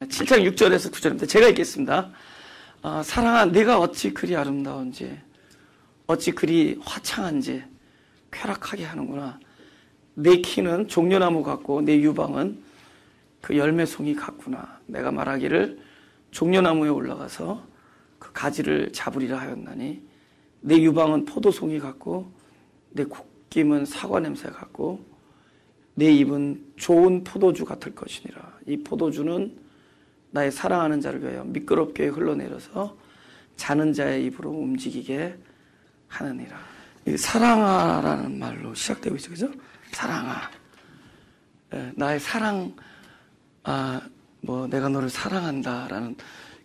7장 6절에서 9절입니다. 제가 읽겠습니다. 사랑아, 내가 어찌 그리 아름다운지, 어찌 그리 화창한지 쾌락하게 하는구나. 내 키는 종려나무 같고 내 유방은 그 열매송이 같구나. 내가 말하기를 종려나무에 올라가서 그 가지를 잡으리라 하였나니 내 유방은 포도송이 같고 내 콧김은 사과 냄새 같고 내 입은 좋은 포도주 같을 것이니라. 이 포도주는 나의 사랑하는 자를 위하여 미끄럽게 흘러내려서 자는 자의 입으로 움직이게 하느니라. 사랑아라는 말로 시작되고 있죠, 그죠? 사랑아. 나의 사랑, 내가 너를 사랑한다라는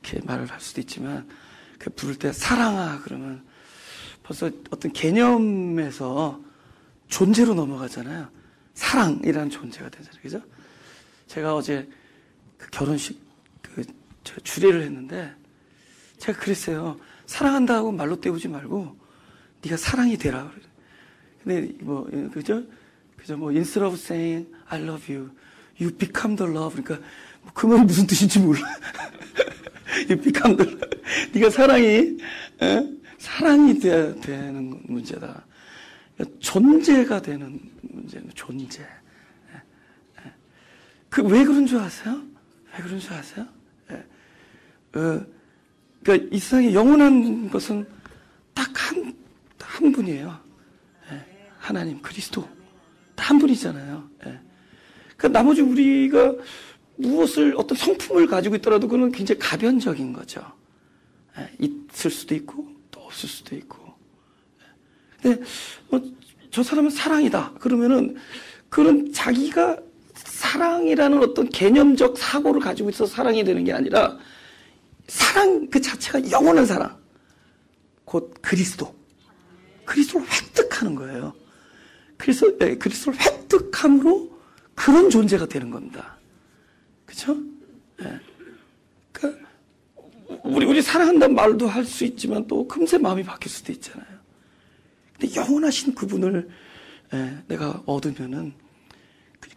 이렇게 말을 할 수도 있지만, 부를 때 사랑아 그러면 벌써 어떤 개념에서 존재로 넘어가잖아요. 사랑이라는 존재가 되잖아요, 그죠? 제가 어제 결혼식 주례를 했는데 제가 그랬어요. 사랑한다고 말로 때우지 말고 네가 사랑이 되라. 근데 그죠? Instead of saying I love you, you become the love. 그러니까 그 말이 무슨 뜻인지 몰라. You become the love. 네가 사랑이 돼야 되는 문제다. 존재가 되는 문제는 존재. 왜 그런 줄 아세요? 왜 그런 줄 아세요? 그러니까 이 세상에 영원한 것은 딱 한 분이에요. 하나님, 그리스도. 한 분이잖아요. 그러니까 나머지 우리가 무엇을, 어떤 성품을 가지고 있더라도 그건 굉장히 가변적인 거죠. 있을 수도 있고, 또 없을 수도 있고. 근데, 저 사람은 사랑이다. 그러면은, 그런 자기가 사랑이라는 어떤 개념적 사고를 가지고 있어서 사랑이 되는 게 아니라 사랑 그 자체가 영원한 사랑, 곧 그리스도를 획득하는 거예요. 그리스도를 획득함으로 그런 존재가 되는 겁니다. 그렇죠? 그러니까 우리 사랑한다는 말도 할 수 있지만 또 금세 마음이 바뀔 수도 있잖아요. 근데 영원하신 그분을 내가 얻으면은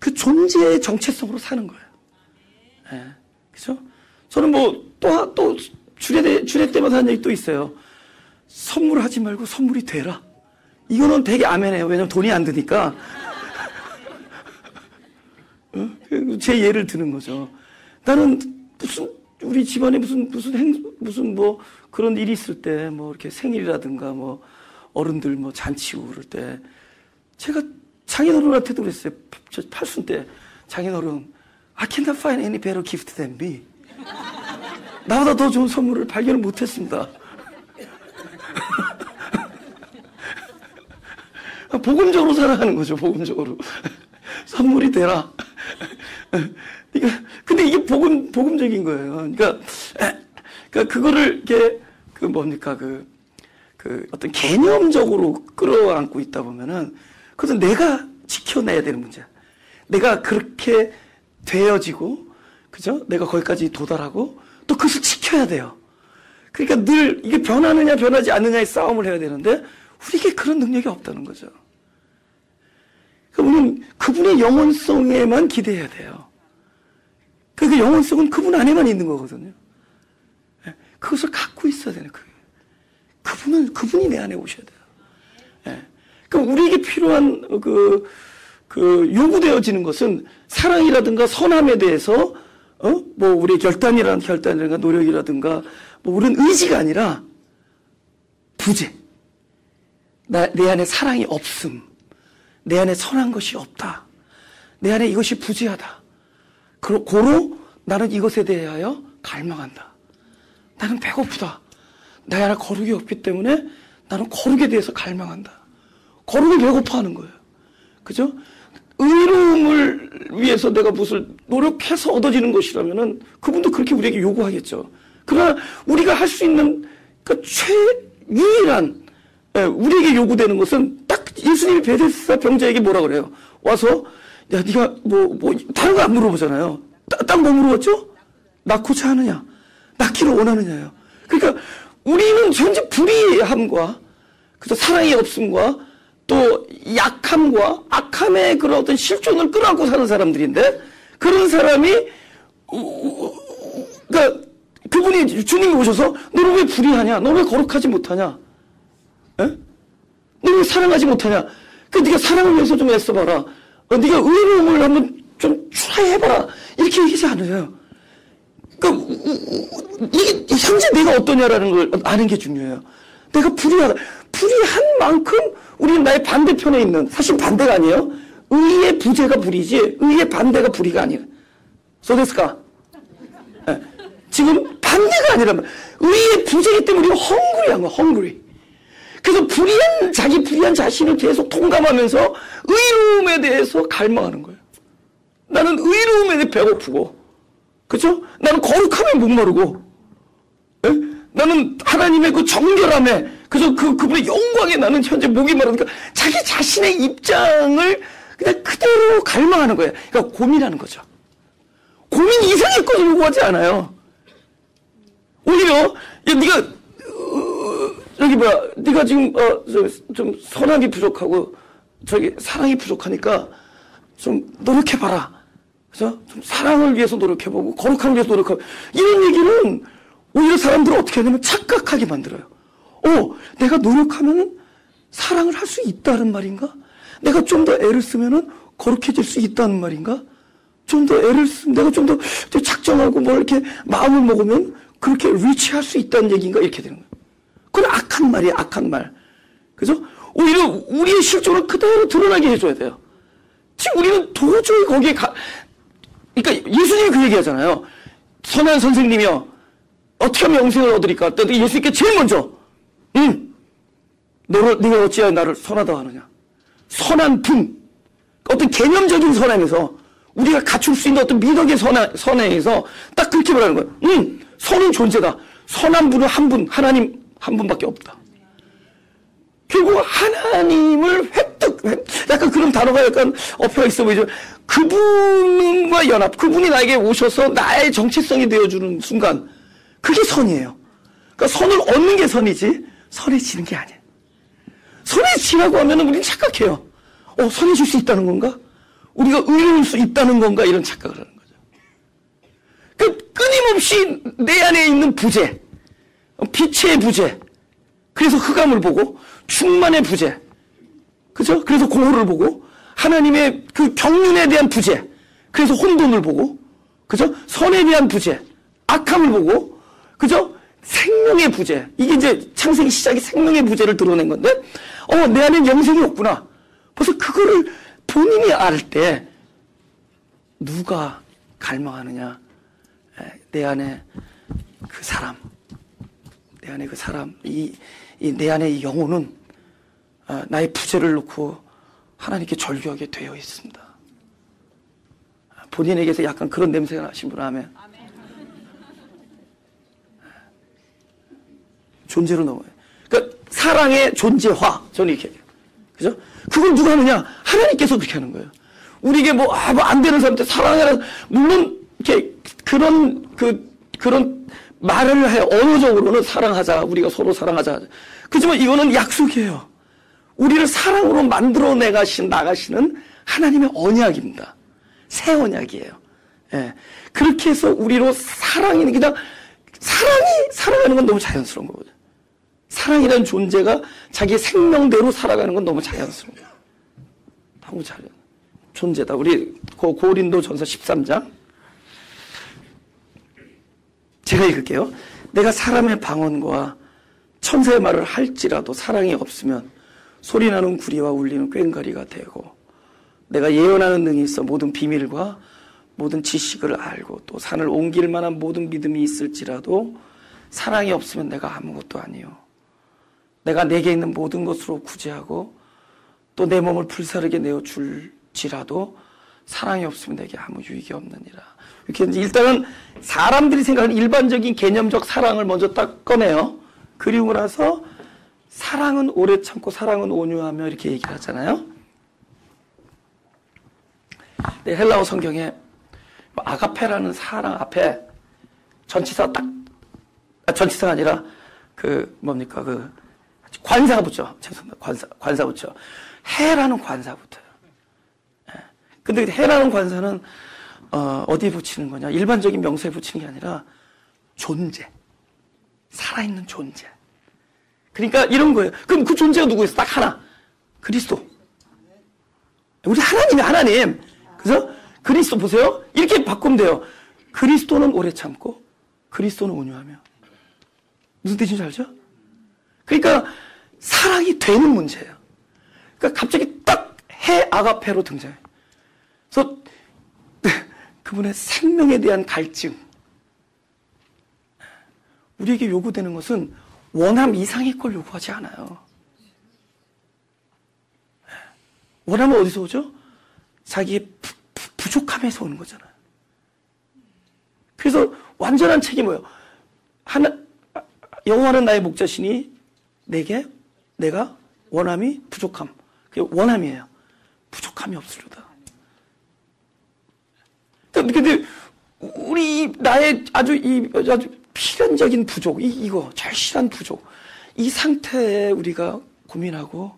그 존재의 정체성으로 사는 거예요. 그죠? 저는 또 주례 때마다 하는 얘기 또 있어요. 선물하지 말고 선물이 되라. 이거는 되게 아멘해요. 왜냐면 돈이 안 드니까. 제 예를 드는 거죠. 나는 우리 집안에 무슨 그런 일이 있을 때, 이렇게 생일이라든가, 어른들 잔치고 그럴 때, 제가 장인어른한테도 그랬어요. 저 팔순 때 장인어른, I cannot find any better gift than me. 나보다 더 좋은 선물을 발견을 못했습니다. 복음적으로 살아가는 거죠. 복음적으로 선물이 되라. 근데 이게 복음적인 거예요. 그러니까 그거를 이렇게 어떤 개념적으로 끌어안고 있다 보면은 그것은 내가 지켜내야 되는 문제야. 내가 그렇게 되어지고, 그죠? 내가 거기까지 도달하고, 또 그것을 지켜야 돼요. 그러니까 늘 이게 변하느냐, 변하지 않느냐의 싸움을 해야 되는데, 우리에게 그런 능력이 없다는 거죠. 그러니까 우리는 그분의 영원성에만 기대해야 돼요. 그 영원성은 그분 안에만 있는 거거든요. 그것을 갖고 있어야 되는 거예요. 그분이 내 안에 오셔야 돼요. 그럼 우리에게 필요한 요구되어지는 것은 사랑이라든가 선함에 대해서 우리의 결단이라든가 노력이라든가 우리는 의지가 아니라 부재. 내 안에 사랑이 없음. 내 안에 선한 것이 없다. 내 안에 이것이 부재하다. 고로 나는 이것에 대하여 갈망한다. 나는 배고프다. 내 안에 거룩이 없기 때문에 나는 거룩에 대해서 갈망한다. 거룩을 배고파하는 거예요. 그죠? 의로움을 위해서 내가 무엇을 노력해서 얻어지는 것이라면은 그분도 그렇게 우리에게 요구하겠죠. 그러나 우리가 할 수 있는 유일한 우리에게 요구되는 것은 딱 예수님이 베데스다 병자에게 뭐라 그래요? 와서 야 네가 다른 거 안 물어보잖아요. 딱 뭐 물어봤죠? 낳고자 하느냐? 낳기를 원하느냐요. 그러니까 우리는 현재 불의함과 그래서 사랑이 없음과 또 약함과 악함의 그런 어떤 실존을 끌어안고 사는 사람들인데 그런 사람이 그러니까 그분이 주님이 오셔서 너는 왜 불의하냐? 너 왜 거룩하지 못하냐? 너 왜 사랑하지 못하냐? 그 네가 사랑을 위해서 좀 애써봐라. 네가 의로움을 한번 좀 트라이해봐라. 이렇게 얘기하지 않아요. 그러니까 이게 현재 내가 어떠냐라는 걸 아는 게 중요해요. 내가 불의하다. 불의한 만큼 우리는 나의 반대편에 있는, 사실 반대가 아니에요. 의의 부재가 불의지 의의 반대가 불의가 아니에요. 소데스까? 네. 지금 반대가 아니라면 의의 부재이기 때문에 우리가 헝그리한 거야. 헝그리. 그래서 자기 불의한 자신을 계속 통감하면서 의로움에 대해서 갈망하는 거예요. 나는 의로움에 대해 배고프고, 그죠? 나는 거룩함에 목마르고, 예? 나는 하나님의 그 정결함에, 그죠? 그분의 영광에 나는 현재 목이 마르니까 자기 자신의 입장을 그냥 그대로 갈망하는 거예요. 그러니까 고민하는 거죠. 고민 이상의 것을 요구하지 않아요. 오히려, 야, 네가 지금, 좀 선함이 부족하고, 사랑이 부족하니까 좀 노력해봐라. 그죠? 좀 사랑을 위해서 노력해보고, 거룩함을 위해서 노력하고, 이런 얘기는 오히려 사람들을 어떻게 하냐면 착각하게 만들어요. 내가 노력하면은 사랑을 할 수 있다는 말인가? 내가 좀 더 애를 쓰면은 거룩해질 수 있다는 말인가? 좀 더 애를 쓰면, 내가 좀 더 작정하고 뭘 이렇게 마음을 먹으면 그렇게 리치할 수 있다는 얘기인가? 이렇게 되는 거예요. 그건 악한 말이에요, 악한 말. 그죠? 오히려 우리의 실존을 그대로 드러나게 해줘야 돼요. 지금 우리는 도저히 거기에 그러니까 예수님이 그 얘기 하잖아요. 선한 선생님이여, 어떻게 하면 영생을 얻으리까? 예수님께 제일 먼저, 네가 어찌하여 나를 선하다 하느냐? 선한 분, 어떤 개념적인 선함에서 우리가 갖출 수 있는 어떤 미덕의 선행에서 딱 그렇게 말하는 거예요. 선은 존재다. 선한 분은 한 분, 하나님 한 분밖에 없다. 결국 하나님을 약간 그런 단어가 약간 엎여 있어 보이죠. 그분과 연합, 그분이 나에게 오셔서 나의 정체성이 되어주는 순간, 그게 선이에요. 그러니까 선을 얻는 게 선이지 선해지는 게 아니에요. 선해지라고 하면 우리는 착각해요. 선해질 수 있다는 건가? 우리가 의로울 수 있다는 건가? 이런 착각을 하는 거죠. 그 끊임없이 내 안에 있는 부재, 빛의 부재, 그래서 흑암을 보고, 충만의 부재, 그죠? 그래서 공허를 보고, 하나님의 그 경륜에 대한 부재, 그래서 혼돈을 보고, 그죠? 선에 대한 부재, 악함을 보고, 그죠? 생명의 부재. 이게 이제 창세기 시작이 생명의 부재를 드러낸 건데, 내 안에 영생이 없구나. 벌써 그거를 본인이 알 때, 누가 갈망하느냐? 내 안에 그 사람, 내 안에 그 사람, 내 안에 이 영혼은 나의 부재를 놓고 하나님께 절규하게 되어 있습니다. 본인에게서 약간 그런 냄새가 나신 분 아멘. 존재로 넘어요. 그러니까 사랑의 존재화, 저는 이렇게 해요. 그죠? 그걸 누가 하느냐? 하나님께서 그렇게 하는 거예요. 우리에게 안 되는 사람한테 사랑해라. 물론 이렇게 그런 말을 해요. 언어적으로는 사랑하자. 우리가 서로 사랑하자. 그렇지만 이거는 약속이에요. 우리를 사랑으로 만들어 나가시는 하나님의 언약입니다. 새 언약이에요. 예. 그렇게 해서 우리로 그냥 살아가는 건 너무 자연스러운 거거든요. 사랑이라는 존재가 자기 생명대로 살아가는 건 너무 자연스러운 거예요. 너무 존재다. 우리 고린도전서 13장. 제가 읽을게요. 내가 사람의 방언과 천사의 말을 할지라도 사랑이 없으면 소리나는 구리와 울리는 꽹과리가 되고, 내가 예언하는 능이 있어 모든 비밀과 모든 지식을 알고 또 산을 옮길 만한 모든 믿음이 있을지라도 사랑이 없으면 내가 아무것도 아니요. 내가 내게 있는 모든 것으로 구제하고 또 내 몸을 불사르게 내어줄지라도 사랑이 없으면 내게 아무 유익이 없느니라. 이렇게 일단은 사람들이 생각하는 일반적인 개념적 사랑을 먼저 딱 꺼내요. 그리고 나서 사랑은 오래 참고 사랑은 온유하며 이렇게 얘기를 하잖아요. 네, 헬라어 성경에 아가페라는 사랑 앞에 전치사가 아니라 관사가 붙죠. 죄송합니다. 관사 붙죠. 해라는 관사 붙어요. 근데 해라는 관사는 어디에 붙이는 거냐? 일반적인 명사에 붙이는 게 아니라 존재. 살아있는 존재. 그러니까 이런 거예요. 그럼 그 존재가 누구였어? 딱 하나. 그리스도. 우리 하나님이 하나님. 그래서 그리스도 보세요. 이렇게 바꾸면 돼요. 그리스도는 오래 참고 그리스도는 온유하며. 무슨 뜻인지 알죠? 그러니까 사랑이 되는 문제예요. 그러니까 갑자기 딱 해 아가페로 등장해요. 그래서 그분의 생명에 대한 갈증. 우리에게 요구되는 것은 원함 이상의 걸 요구하지 않아요. 원함은 어디서 오죠? 자기의 부족함에서 오는 거잖아요. 그래서 완전한 책이 뭐예요? 여호와는 나의 목자시니 내가 원함이 부족함. 그게 원함이에요. 부족함이 없으려다. 근데 나의 아주 필연적인 부족, 이거 절실한 부족, 이 상태에 우리가 고민하고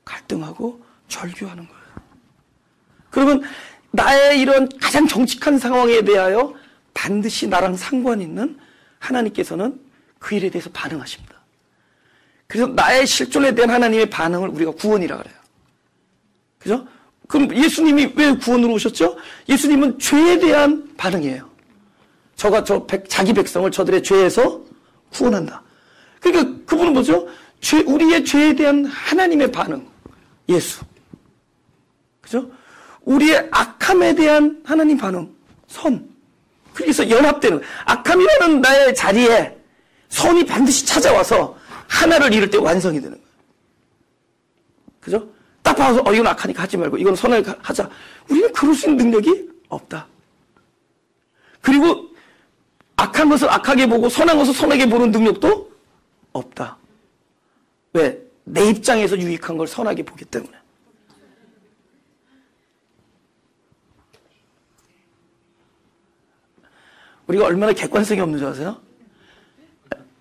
갈등하고 절규하는 거예요. 그러면 나의 이런 가장 정직한 상황에 대하여 반드시 나랑 상관 있는 하나님께서는 그 일에 대해서 반응하십니다. 그래서 나의 실존에 대한 하나님의 반응을 우리가 구원이라 그래요. 그죠? 그럼 예수님이 왜 구원으로 오셨죠? 예수님은 죄에 대한 반응이에요. 자기 백성을 저들의 죄에서 구원한다. 그러니까 그분은 뭐죠? 우리의 죄에 대한 하나님의 반응. 예수. 그죠? 우리의 악함에 대한 하나님 반응. 선. 그래서 연합되는, 악함이라는 나의 자리에 선이 반드시 찾아와서 하나를 이룰 때 완성이 되는 거예요. 그죠? 딱 봐서 이건 악하니까 하지 말고 이건 선을 하자. 우리는 그럴 수 있는 능력이 없다. 그리고 악한 것을 악하게 보고 선한 것을 선하게 보는 능력도 없다. 왜? 내 입장에서 유익한 걸 선하게 보기 때문에. 우리가 얼마나 객관성이 없는 줄 아세요?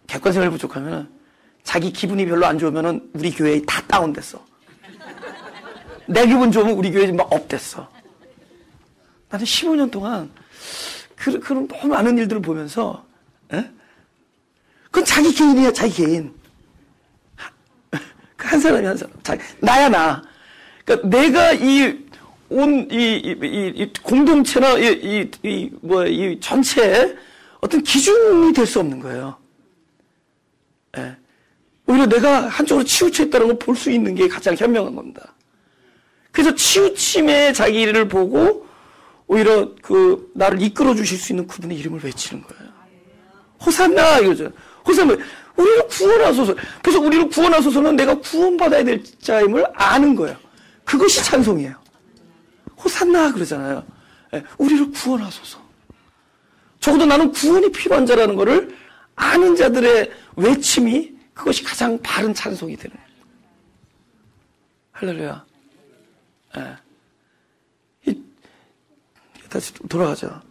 객관성을 부족하면 자기 기분이 별로 안 좋으면 우리 교회에 다 다운됐어. 내 기분 좋으면 우리 교회에 막 업됐어. 나는 15년 동안 그런 너무 많은 일들을 보면서, 그건 자기 개인이야, 자기 개인. 한 사람이 한 사람. 나야, 나. 그러니까 내가 이 공동체나 이 전체에 어떤 기준이 될 수 없는 거예요. 오히려 내가 한쪽으로 치우쳐 있다는 걸 볼 수 있는 게 가장 현명한 겁니다. 그래서 치우침의 자기를 보고 오히려 나를 이끌어 주실 수 있는 그분의 이름을 외치는 거예요. 호산나 이거죠. 호산나. 우리를 구원하소서. 그래서 우리를 구원하소서는 내가 구원받아야 될 자임을 아는 거예요. 그것이 찬송이에요. 호산나 그러잖아요. 우리를 구원하소서. 적어도 나는 구원이 필요한 자라는 것을 아는 자들의 외침이 그것이 가장 바른 찬송이 되는 거예요. 할렐루야. 다시 돌아가죠.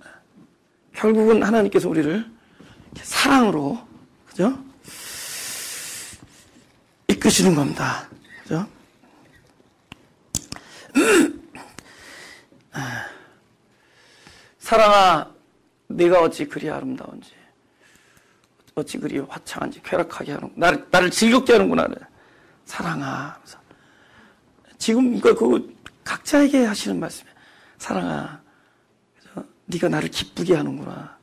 결국은 하나님께서 우리를 사랑으로, 그죠? 이끄시는 겁니다. 그죠? 사랑아, 네가 어찌 그리 아름다운지, 어찌 그리 화창한지, 쾌락하게 하는, 나를 즐겁게 하는구나. 사랑아. 지금 그거 각자에게 하시는 말씀이에요. 사랑아, 그죠? 네가 나를 기쁘게 하는구나.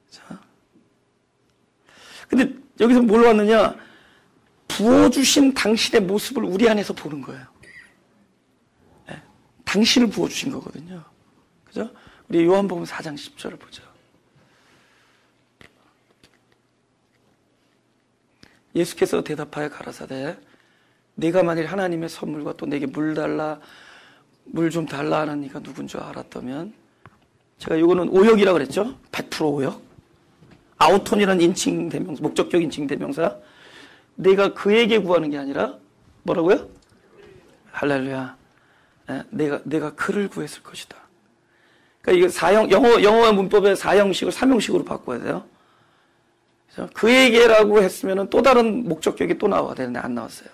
그죠? 근데 여기서 뭘 왔느냐? 부어주신 당신의 모습을 우리 안에서 보는 거예요. 당신을 부어주신 거거든요. 그죠? 우리 요한복음 4장 10절을 보죠. 예수께서 대답하여 가라사대 네가 만일 하나님의 선물과 또 내게 물 좀 달라 하는 네가 누군 줄 알았다면, 제가 이거는 오역이라고 그랬죠? 100% 오역. 아우톤이라는 인칭 대명사, 목적격 인칭 대명사. 내가 그에게 구하는 게 아니라 뭐라고요? 할렐루야. 내가 그를 구했을 것이다. 그러니까 이거 영어 문법의 4형식을 3형식으로 바꿔야 돼요. 그래서 그에게라고 했으면은 또 다른 목적격이 또 나와야 되는데 안 나왔어요.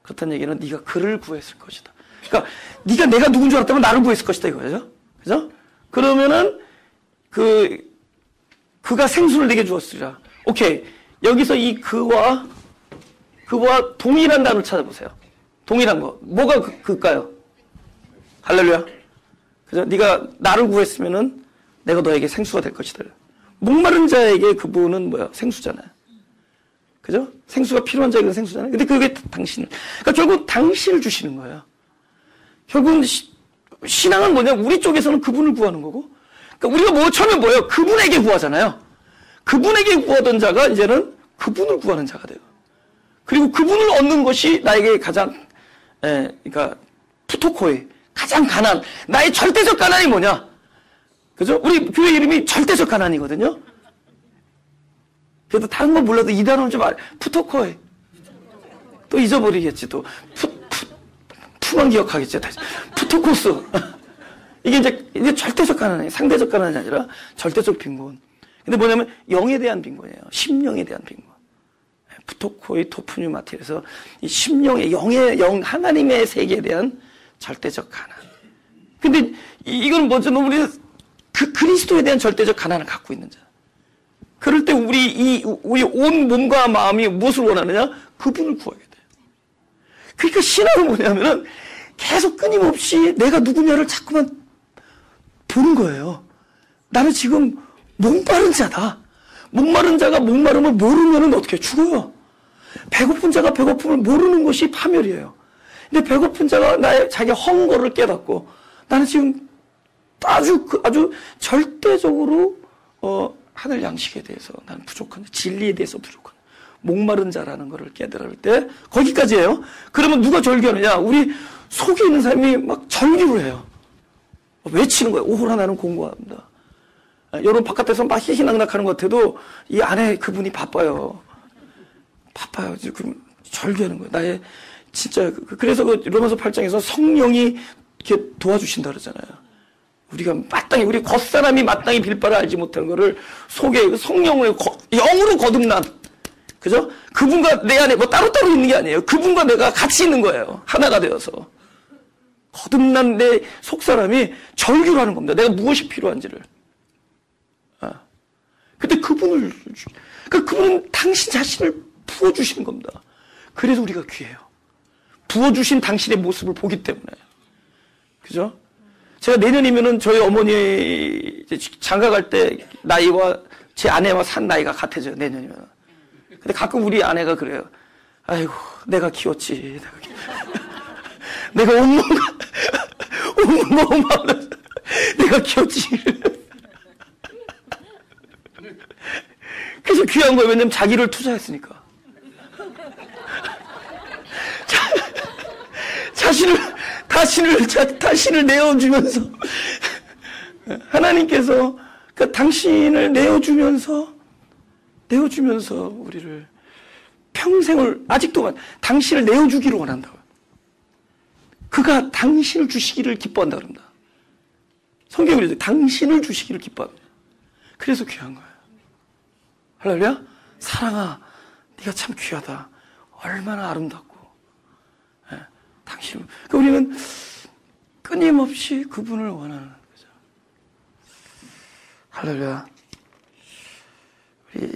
그렇다는 얘기는 네가 그를 구했을 것이다. 그러니까 내가 누군 줄 알았다면 나를 구했을 것이다 이거죠. 그죠? 그러면은 그 그가 생수를 내게 주었으리라. 오케이. 여기서 이 그와 동일한 단어를 찾아보세요. 동일한 거. 뭐가 그일까요? 할렐루야. 그죠? 네가 나를 구했으면은 내가 너에게 생수가 될 것이다. 목마른 자에게 그분은 뭐야? 생수잖아요. 그죠? 생수가 필요한 자에게는 생수잖아요. 근데 그게 당신을. 그러니까 결국 당신을 주시는 거예요. 결국은 신앙은 뭐냐? 우리 쪽에서는 그분을 구하는 거고. 그러니까 우리가 처음에 뭐예요? 그분에게 구하잖아요. 그분에게 구하던 자가 이제는 그분을 구하는 자가 돼요. 그리고 그분을 얻는 것이 나에게 가장, 그러니까 푸토코의 가장 가난, 나의 절대적 가난이 뭐냐? 그죠? 우리 교회 이름이 절대적 가난이거든요. 그래도 다른 건 몰라도 이 단어는 좀 푸토코의. 또 잊어버리겠지, 또. 푸만 기억하겠지. 푸토코스. 이게 이제 절대적 가난이에요. 상대적 가난이 아니라 절대적 빈곤. 근데 뭐냐면 영에 대한 빈곤이에요. 심령에 대한 빈곤. 푸토코의 토프뉴마티에서 이 심령의 영 하나님의 세계에 대한 절대적 가난. 근데 이건 뭐죠? 우리 그 그리스도에 대한 절대적 가난을 갖고 있는 자. 그럴 때 우리 온 몸과 마음이 무엇을 원하느냐? 그분을 구하게 돼요. 그러니까 신앙은 뭐냐면은 계속 끊임없이 내가 누구냐를 자꾸만 보는 거예요. 나는 지금 목마른 자다. 목마른 자가 목마름을 모르면은 어떻게 죽어요? 배고픈 자가 배고픔을 모르는 것이 파멸이에요. 근데 배고픈 자가 자기 헝거를 깨닫고 나는 지금 아주 절대적으로 하늘 양식에 대해서 나는 부족한, 진리에 대해서 부족한 목마른 자라는 것을 깨달을 때 거기까지예요. 그러면 누가 절규하느냐? 우리 속에 있는 사람이 막 절규를 해요. 외치는 거예요. 오호라 나는 공고합니다. 여러분 바깥에서 막 희희낙낙하는 것 같아도 이 안에 그분이 바빠요. 지금 절규하는 거예요. 나의 진짜 그래서 그 로마서 8장에서 성령이 이렇게 도와주신다 그러잖아요. 우리가 마땅히 우리 겉사람이 마땅히 빌바를 알지 못하는 거를 속에 성령을 영으로 거듭난 그죠? 그분과 내 안에 뭐 따로따로 있는 게 아니에요. 그분과 내가 같이 있는 거예요. 하나가 되어서 거듭난 내 속사람이 절규를 하는 겁니다. 내가 무엇이 필요한지를. 근데 그분은 당신 자신을 부어주시는 겁니다. 그래서 우리가 귀해요. 부어주신 당신의 모습을 보기 때문에. 그죠? 제가 내년이면은 저희 어머니 장가 갈 때 나이와 제 아내와 산 나이가 같아져요. 내년이면. 근데 가끔 우리 아내가 그래요. 아이고, 내가 키웠지. 내가 온몸 내가 키웠지. 그래서 귀한 거예요. 왜냐면 자기를 투자했으니까. 자신을 내어주면서 하나님께서 그 당신을 내어주면서 우리를 평생을 아직도 당신을 내어주기를 원한다고요. 그가 당신을 주시기를 기뻐한다 그럽니다. 성경이 그래서 당신을 주시기를 기뻐합니다. 그래서 귀한 거예요. 할렐루야. 사랑아, 네가 참 귀하다. 얼마나 아름답고 당신. 그러니까 우리는 끊임없이 그분을 원하는 거죠. 할렐루야. 우리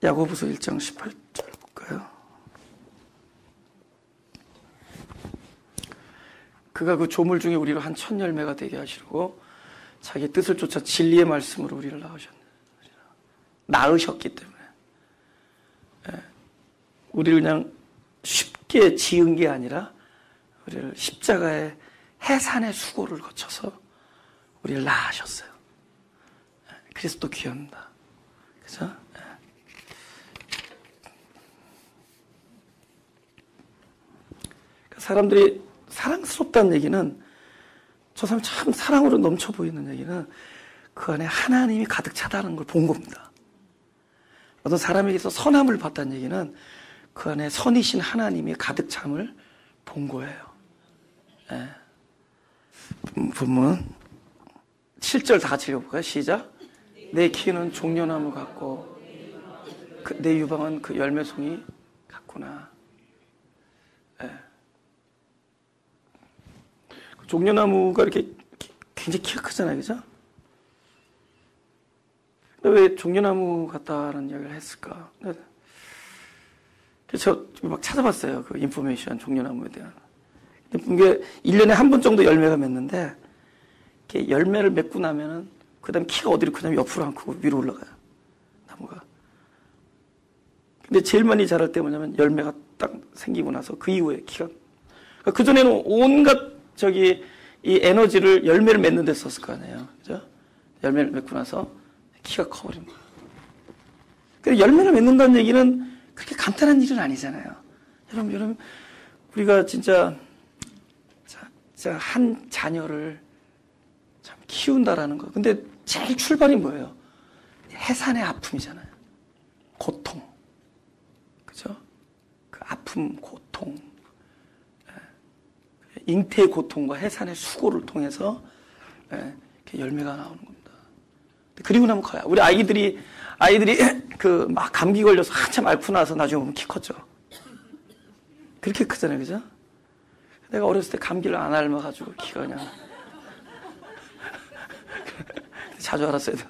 야고보서 1장 18절 볼까요? 그가 그 조물 중에 우리를 한 천 열매가 되게 하시고 자기 뜻을 쫓아 진리의 말씀으로 우리를 낳으셨기 때문에 우리를 그냥 쉽게 지은 게 아니라 우리를 십자가의 해산의 수고를 거쳐서 우리를 낳으셨어요. 그래서 또 귀합니다. 그죠? 사람들이 사랑스럽다는 얘기는 저 사람 참 사랑으로 넘쳐 보이는 얘기는 그 안에 하나님이 가득 차다는 걸 본 겁니다. 어떤 사람에게서 선함을 봤다는 얘기는 그 안에 선이신 하나님이 가득 참을 본 거예요. 예. 본문 7절 다 같이 읽어볼까요? 시작. 내 키는 종려나무 같고 내 유방은 그 열매송이 같구나. 예. 종려나무가 이렇게 굉장히 키가 크잖아요. 그죠? 왜 종려나무 같다는 이야기를 했을까? 그래서 저 막 찾아봤어요. 그 인포메이션, 종려나무에 대한. 근데 이게 1년에 한 번 정도 열매가 맺는데, 이렇게 열매를 맺고 나면은, 그 다음에 키가 어디로 크냐면 옆으로 안 크고 위로 올라가요. 나무가. 근데 제일 많이 자랄 때 뭐냐면 열매가 딱 생기고 나서 그 이후에 키가. 그러니까 그전에는 온갖 이 에너지를 열매를 맺는 데 썼을 거 아니에요. 그죠? 열매를 맺고 나서 키가 커버린 거예요. 근데 열매를 맺는다는 얘기는 그렇게 간단한 일은 아니잖아요. 여러분, 우리가 진짜 한 자녀를 참 키운다라는 거. 근데 제일 출발이 뭐예요? 해산의 아픔이잖아요. 고통. 그죠? 그 아픔, 고통. 잉태의 고통과 해산의 수고를 통해서 열매가 나오는 겁니다. 그리고 나면 커요. 우리 아이들이 그 막 감기 걸려서 한참 앓고 나서 나중에 보면 키 컸죠. 그렇게 크잖아요, 그죠? 내가 어렸을 때 감기를 안 앓아가지고 키가 그냥 자주 앓았어야 돼.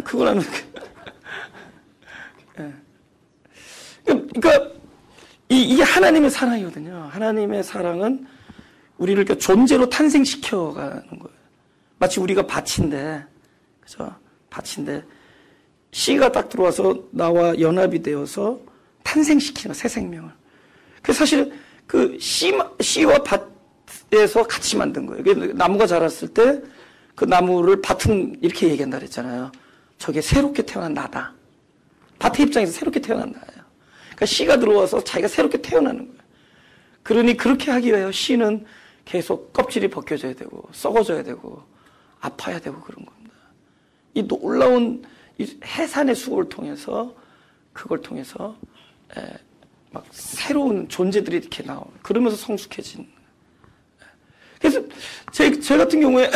그거 나면 그러니까 이게 하나님의 사랑이거든요. 하나님의 사랑은 우리를 이렇게 존재로 탄생시켜가는 거예요. 마치 우리가 밭인데, 그죠? 밭인데, 씨가 딱 들어와서 나와 연합이 되어서 탄생시키는 새 생명을. 그래서 사실 그 씨와 밭에서 같이 만든 거예요. 나무가 자랐을 때 그 나무를 밭은 이렇게 얘기한다 그랬잖아요. 저게 새롭게 태어난 나다. 밭의 입장에서 새롭게 태어난 나예요. 그러니까 씨가 들어와서 자기가 새롭게 태어나는 거예요. 그러니 그렇게 하기 위하여 씨는 계속 껍질이 벗겨져야 되고 썩어져야 되고 아파야 되고 그런 겁니다. 이 놀라운 이 해산의 수고를 통해서 그걸 통해서 막 새로운 존재들이 이렇게 나오는 그러면서 성숙해진. 그래서 제 같은 경우에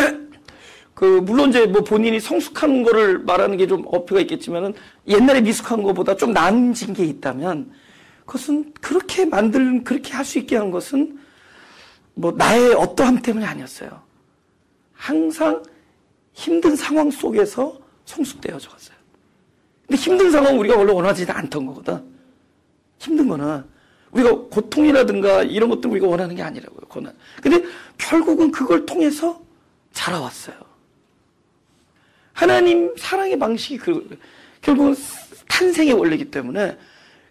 물론 이제 뭐 본인이 성숙한 거를 말하는 게 좀 어폐가 있겠지만은 옛날에 미숙한 거보다 좀 나아진 게 있다면 그것은 그렇게 할 수 있게 한 것은 뭐 나의 어떠함 때문이 아니었어요. 항상 힘든 상황 속에서 성숙되어져 갔어요. 근데 힘든 상황은 우리가 원래 원하지 않던 거거든. 힘든 거는 우리가 고통이라든가 이런 것들 우리가 원하는 게 아니라고요. 고난. 근데 결국은 그걸 통해서 자라왔어요. 하나님 사랑의 방식이 결국은 탄생의 원리이기 때문에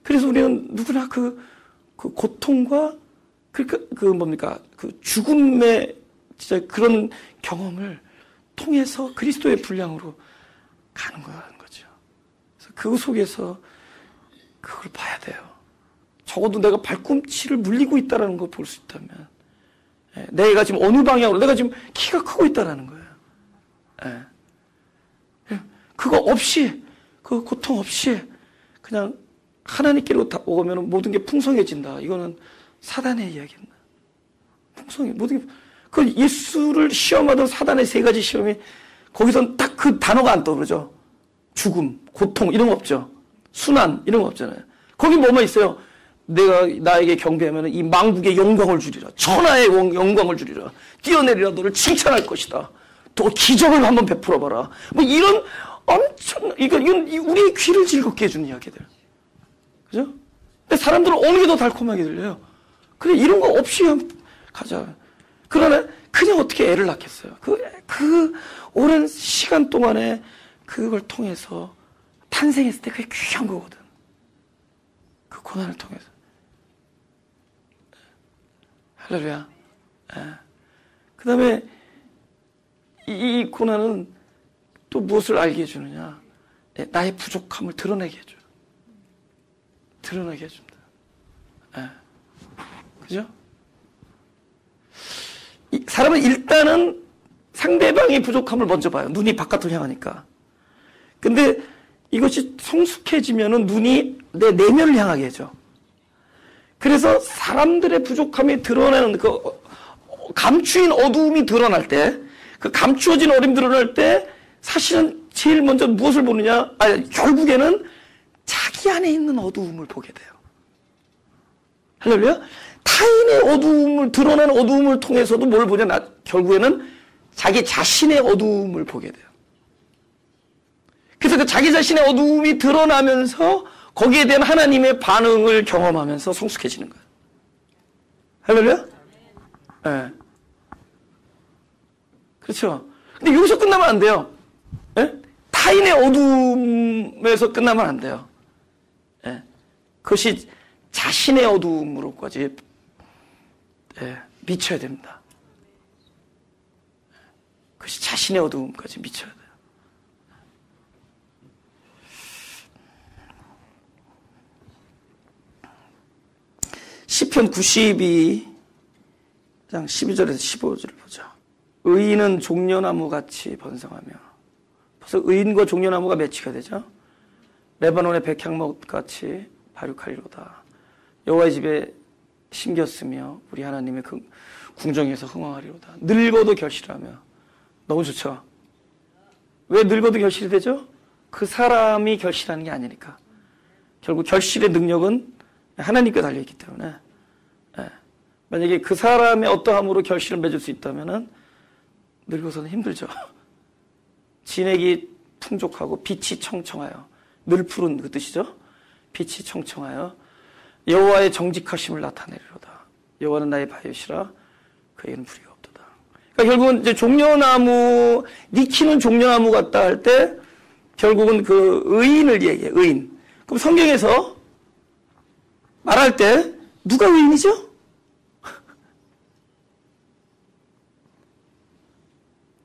그래서 우리는 누구나 그 고통과 그 죽음의 진짜 그런 경험을 통해서 그리스도의 분량으로 가는 거죠. 그래서 그 속에서 그걸 봐야 돼요. 적어도 내가 발꿈치를 물리고 있다는 걸 볼 수 있다면, 내가 지금 어느 방향으로, 내가 지금 키가 크고 있다는 거예요. 그거 없이, 그 고통 없이, 그냥 하나님께로 오면 모든 게 풍성해진다. 이거는 사단의 이야기입니다. 모든 게, 그 예수를 시험하던 사단의 세 가지 시험이, 거기선 딱 그 단어가 안 떠오르죠. 죽음, 고통, 이런 거 없죠. 순환, 이런 거 없잖아요. 거기 뭐만 있어요? 내가 나에게 경배하면 이 망국의 영광을 주리라. 천하의 영광을 주리라. 뛰어내리라 너를 칭찬할 것이다. 또 기적을 한번 베풀어봐라. 뭐 이런 이건 우리의 귀를 즐겁게 해주는 이야기들. 그죠? 근데 사람들은 어느 게 더 달콤하게 들려요. 그래, 이런 거 없이 가자. 그러나 그냥 어떻게 애를 낳겠어요. 그 오랜 시간 동안에 그걸 통해서 탄생했을 때 그게 귀한 거거든. 그 고난을 통해서. 할렐루야. 그 다음에 이 고난은 또 무엇을 알게 해주느냐. 나의 부족함을 드러내게 해줘요. 드러내게 해줍니다. 그죠? 사람은 일단은 상대방의 부족함을 먼저 봐요. 눈이 바깥을 향하니까. 근데 이것이 성숙해지면은 눈이 내 내면을 향하게 해줘. 그래서 사람들의 부족함이 드러나는 그 감추인 어두움이 드러날 때, 그 감추어진 어림이 드러날 때 사실은 제일 먼저 무엇을 보느냐? 결국에는 자기 안에 있는 어두움을 보게 돼요. 할렐루야? 타인의 어두움을, 드러나는 어두움을 통해서도 뭘 보냐? 결국에는 자기 자신의 어두움을 보게 돼요. 그래서 그래서 그 자기 자신의 어두움이 드러나면서 거기에 대한 하나님의 반응을 경험하면서 성숙해지는 거예요. 할렐루야? 네. 그렇죠. 근데 여기서 끝나면 안 돼요. 네? 타인의 어두움에서 끝나면 안 돼요. 네. 그것이 자신의 어두움으로까지 미쳐야 됩니다. 그것이 자신의 어두움까지 미쳐야 돼요. 시편 92장 12절에서 15절을 보자. 의인은 종려나무같이 번성하며, 벌써 의인과 종려나무가 매치가 되죠. 레바논의 백향목같이 발육하리로다. 여호와의 집에 심겼으며 우리 하나님의 궁정에서 흥황하리로다. 늙어도 결실하며. 너무 좋죠. 왜 늙어도 결실이 되죠? 그 사람이 결실하는 게 아니니까. 결국 결실의 능력은 하나님께 달려있기 때문에, 만약에 그 사람의 어떠함으로 결실을 맺을 수 있다면 늙어서는 힘들죠. 진액이 풍족하고 빛이 청청하여, 늘 푸른 그 뜻이죠. 빛이 청청하여 여호와의 정직하심을 나타내리로다. 여호와는 나의 바위시라 그에게는 불의가 없도다. 그러니까 결국은 이제 종려나무, 니키는 종려나무 같다 할 때 결국은 그 의인을 얘기해. 의인. 그럼 성경에서 말할 때 누가 의인이죠?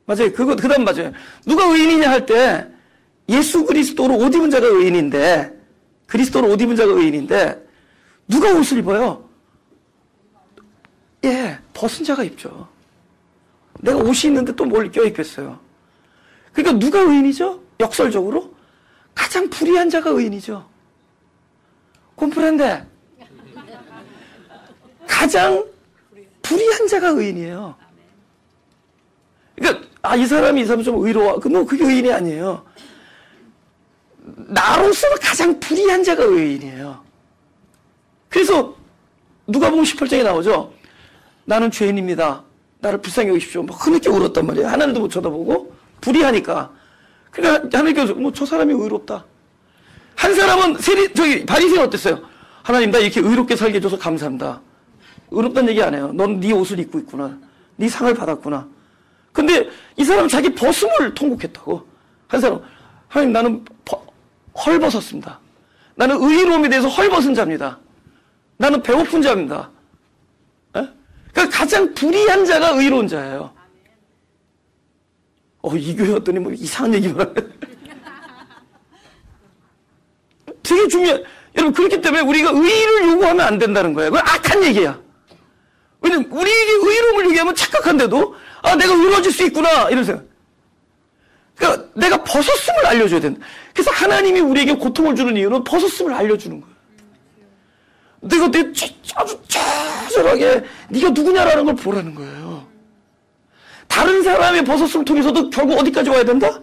맞아요. 그 다음 맞아요. 누가 의인이냐 할 때 예수 그리스도로 옷 입은 자가 의인인데, 그리스도로 옷 입은 자가 의인인데 누가 옷을 입어요? 벗은 자가 입죠. 내가 옷이 있는데 또 뭘 껴입겠어요. 그러니까 누가 의인이죠? 역설적으로 가장 불의한 자가 의인이죠. 콤프렌데 가장 불의한 자가 의인이에요. 그러니까 이 사람 좀 의로워. 그게 의인이 아니에요. 나로서는 가장 불의한 자가 의인이에요. 그래서 누가복음 18장에 나오죠. 나는 죄인입니다. 나를 불쌍히 여기십시오. 막 흐느껴 울었단 말이에요. 하나님도 못 쳐다보고 불의하니까. 그러니까 하나님께서 저 사람이 의롭다. 한 사람은 바리새인 어땠어요? 하나님 나 이렇게 의롭게 살게 해줘서 감사합니다. 의롭다는 얘기 안 해요. 넌 네 옷을 입고 있구나. 네 상을 받았구나. 근데 이 사람은 자기 벗음을 통곡했다고. 한 사람, 하나님 나는 헐벗었습니다. 나는 의로움에 대해서 헐벗은 자입니다. 나는 배고픈 자입니다. 그러니까 가장 불의한 자가 의로운 자예요. 이 교회 왔더니 뭐 이상한 얘기만 하네. 되게 중요해. 여러분, 그렇기 때문에 우리가 의의를 요구하면 안 된다는 거예요. 그건 악한 얘기야. 왜냐면 우리에게 의로움을 요구하면 착각한데도 내가 의로워질 수 있구나 이런 생각. 그러니까 내가 벗었음을 알려줘야 된다. 그래서 하나님이 우리에게 고통을 주는 이유는 벗었음을 알려주는 거예요. 내가 아주 처절하게 네가 누구냐라는 걸 보라는 거예요. 다른 사람의 벗었음을 통해서도 결국 어디까지 와야 된다?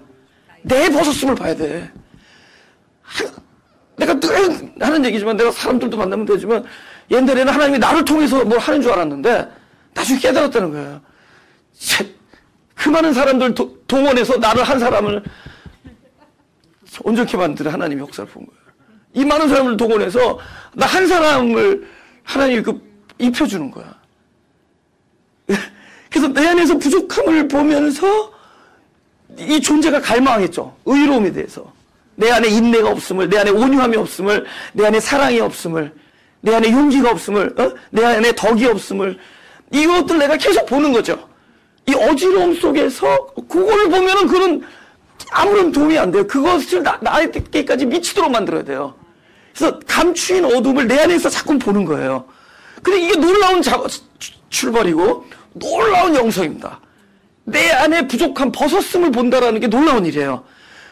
내 벗었음을 봐야 돼. 내가 늘 하는 얘기지만 내가 사람들도 만나면 되지만 옛날에는 하나님이 나를 통해서 뭘 하는 줄 알았는데 나중에 깨달았다는 거예요. 그 많은 사람들 동원해서 나를 한 사람을 온전케 만드는 하나님의 역사를 본 거예요. 이 많은 사람을 동원해서 나 한 사람을 하나님이 입혀주는 거야. 그래서 내 안에서 부족함을 보면서 이 존재가 갈망했죠. 의로움에 대해서. 내 안에 인내가 없음을, 내 안에 온유함이 없음을, 내 안에 사랑이 없음을, 내 안에 용기가 없음을, 내 안에 덕이 없음을, 이것들 내가 계속 보는 거죠. 이 어지러움 속에서 그걸 보면은 그런 아무런 도움이 안 돼요. 그것을 나에게까지 미치도록 만들어야 돼요. 그래서 감추인 어둠을 내 안에서 자꾸 보는 거예요. 근데 이게 놀라운 출발이고 놀라운 영성입니다. 내 안에 부족한 벗었음을 본다라는 게 놀라운 일이에요.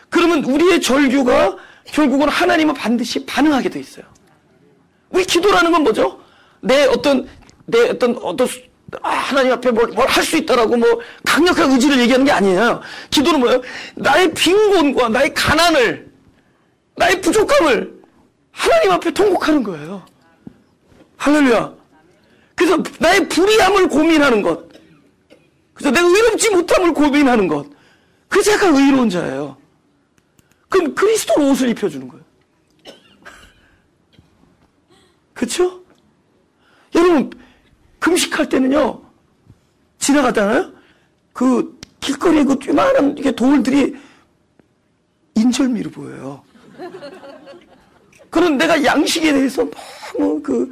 그러면 우리의 절규가 결국은 하나님은 반드시 반응하게 돼 있어요. 우리 기도라는 건 뭐죠? 내 어떤 하나님 앞에 뭘 할 수 있다라고 뭐 강력한 의지를 얘기하는 게 아니에요. 기도는 뭐예요? 나의 빈곤과 나의 가난을, 나의 부족함을 하나님 앞에 통곡하는 거예요. 할렐루야. 그래서 나의 불의함을 고민하는 것, 그래서 내가 의롭지 못함을 고민하는 것, 그 자가 의로운 자예요. 그럼 그리스도로 옷을 입혀주는 거예요. 그렇죠? 여러분 금식할 때는요 지나가잖아요. 그 길거리에 그 요만한 이게 돌들이 인절미로 보여요. 그런 내가 양식에 대해서 너무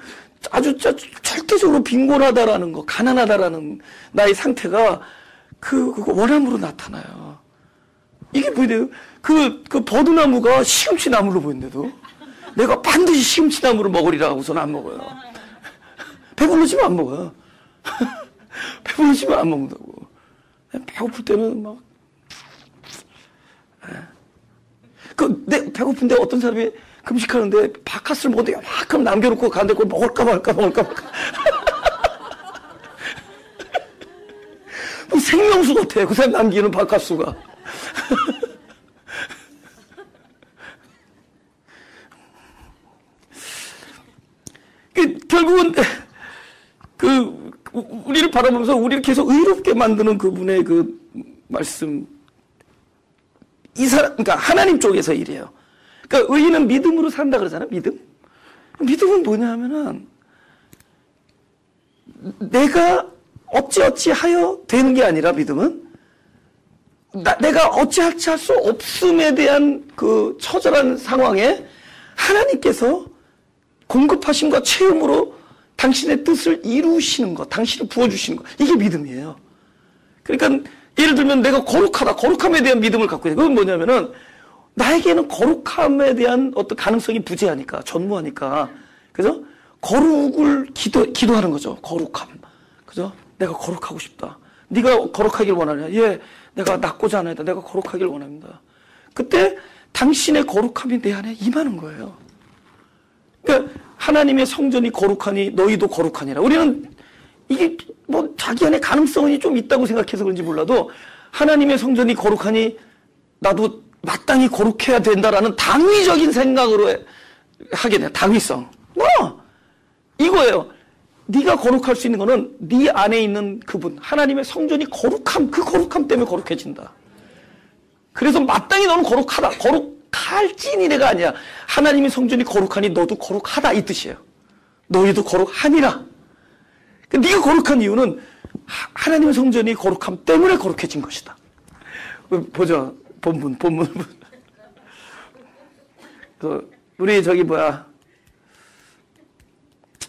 아주 절대적으로 빈곤하다라는 거, 가난하다라는 나의 상태가 그거 원함으로 나타나요. 이게 뭐예요? 그 버드나무가 시금치 나무로 보이는데도 내가 반드시 시금치 나무를 먹으리라 하고서는 안 먹어요. 배부르지면 안 먹어요. 배부르지면 안 먹는다고. 배고플 때는 막. 내 배고픈데 어떤 사람이 금식하는데 바카스를 먹는데 요만큼 남겨놓고 가는데 그걸 먹을까 말까. 뭐 생명수 같아. 그 사람 남기는 바카스가. 결국은 우리를 바라보면서 우리를 계속 의롭게 만드는 그분의 그 말씀, 그러니까 하나님 쪽에서 이래요. 그러니까 의인은 믿음으로 산다 그러잖아요. 믿음은 뭐냐 하면은 내가 어찌하여 되는 게 아니라 믿음은 내가 어찌하지 할 수 없음에 대한 그 처절한 상황에 하나님께서 공급하심과 체험으로 당신의 뜻을 이루시는 것, 당신을 부어주시는 것, 이게 믿음이에요. 그러니까 예를 들면 내가 거룩함에 대한 믿음을 갖고 있어요. 그건 뭐냐면은 나에게는 거룩함에 대한 어떤 가능성이 부재하니까, 전무하니까, 그죠? 거룩을 기도하는 거죠. 거룩함, 그죠? 내가 거룩하고 싶다. 네가 거룩하길 원하냐? 예, 내가 낮고자 하나이다. 내가 거룩하길 원합니다. 그때 당신의 거룩함이 내 안에 임하는 거예요. 그러니까 하나님의 성전이 거룩하니 너희도 거룩하니라. 우리는 이게 뭐 자기 안에 가능성이 좀 있다고 생각해서 그런지 몰라도 하나님의 성전이 거룩하니 나도 마땅히 거룩해야 된다라는 당위적인 생각으로 하게 돼요. 당위성. 이거예요. 네가 거룩할 수 있는 거는 네 안에 있는 그분, 하나님의 성전이 거룩함, 그 거룩함 때문에 거룩해진다. 그래서 마땅히 너는 거룩하다. 거룩할지니가 아니야. 하나님의 성전이 거룩하니 너도 거룩하다 이 뜻이에요. 너희도 거룩하니라. 네가 거룩한 이유는 하나님의 성전이 거룩함 때문에 거룩해진 것이다. 보자. 본문. 우리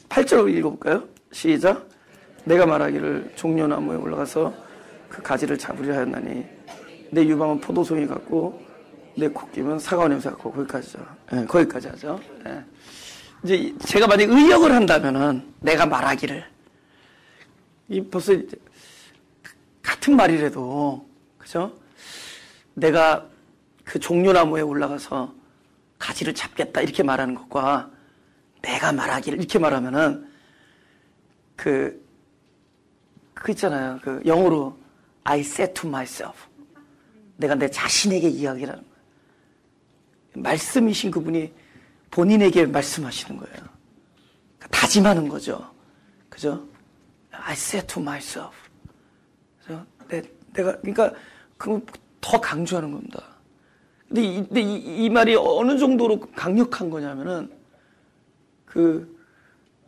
8절 읽어볼까요? 시작. 내가 말하기를 종려나무에 올라가서 그 가지를 잡으려 하였나니 내 유방은 포도송이 같고 내 콧김은 사과와 냄새 같고 거기까지죠. 네, 거기까지 하죠. 네. 이제 제가 만약 의역을 한다면은 내가 말하기를 벌써 이제 같은 말이라도 그죠? 내가 그 종려나무에 올라가서 가지를 잡겠다 이렇게 말하는 것과 내가 말하기를 이렇게 말하면은 그 있잖아요. 그 영어로 I said to myself. 내가 내 자신에게 이야기를 하는 거예요. 말씀이신 그분이 본인에게 말씀하시는 거예요. 다짐하는 거죠. 그죠? I said to myself. 그죠? 내가 그러니까 더 강조하는 겁니다. 근데 이 말이 어느 정도로 강력한 거냐면은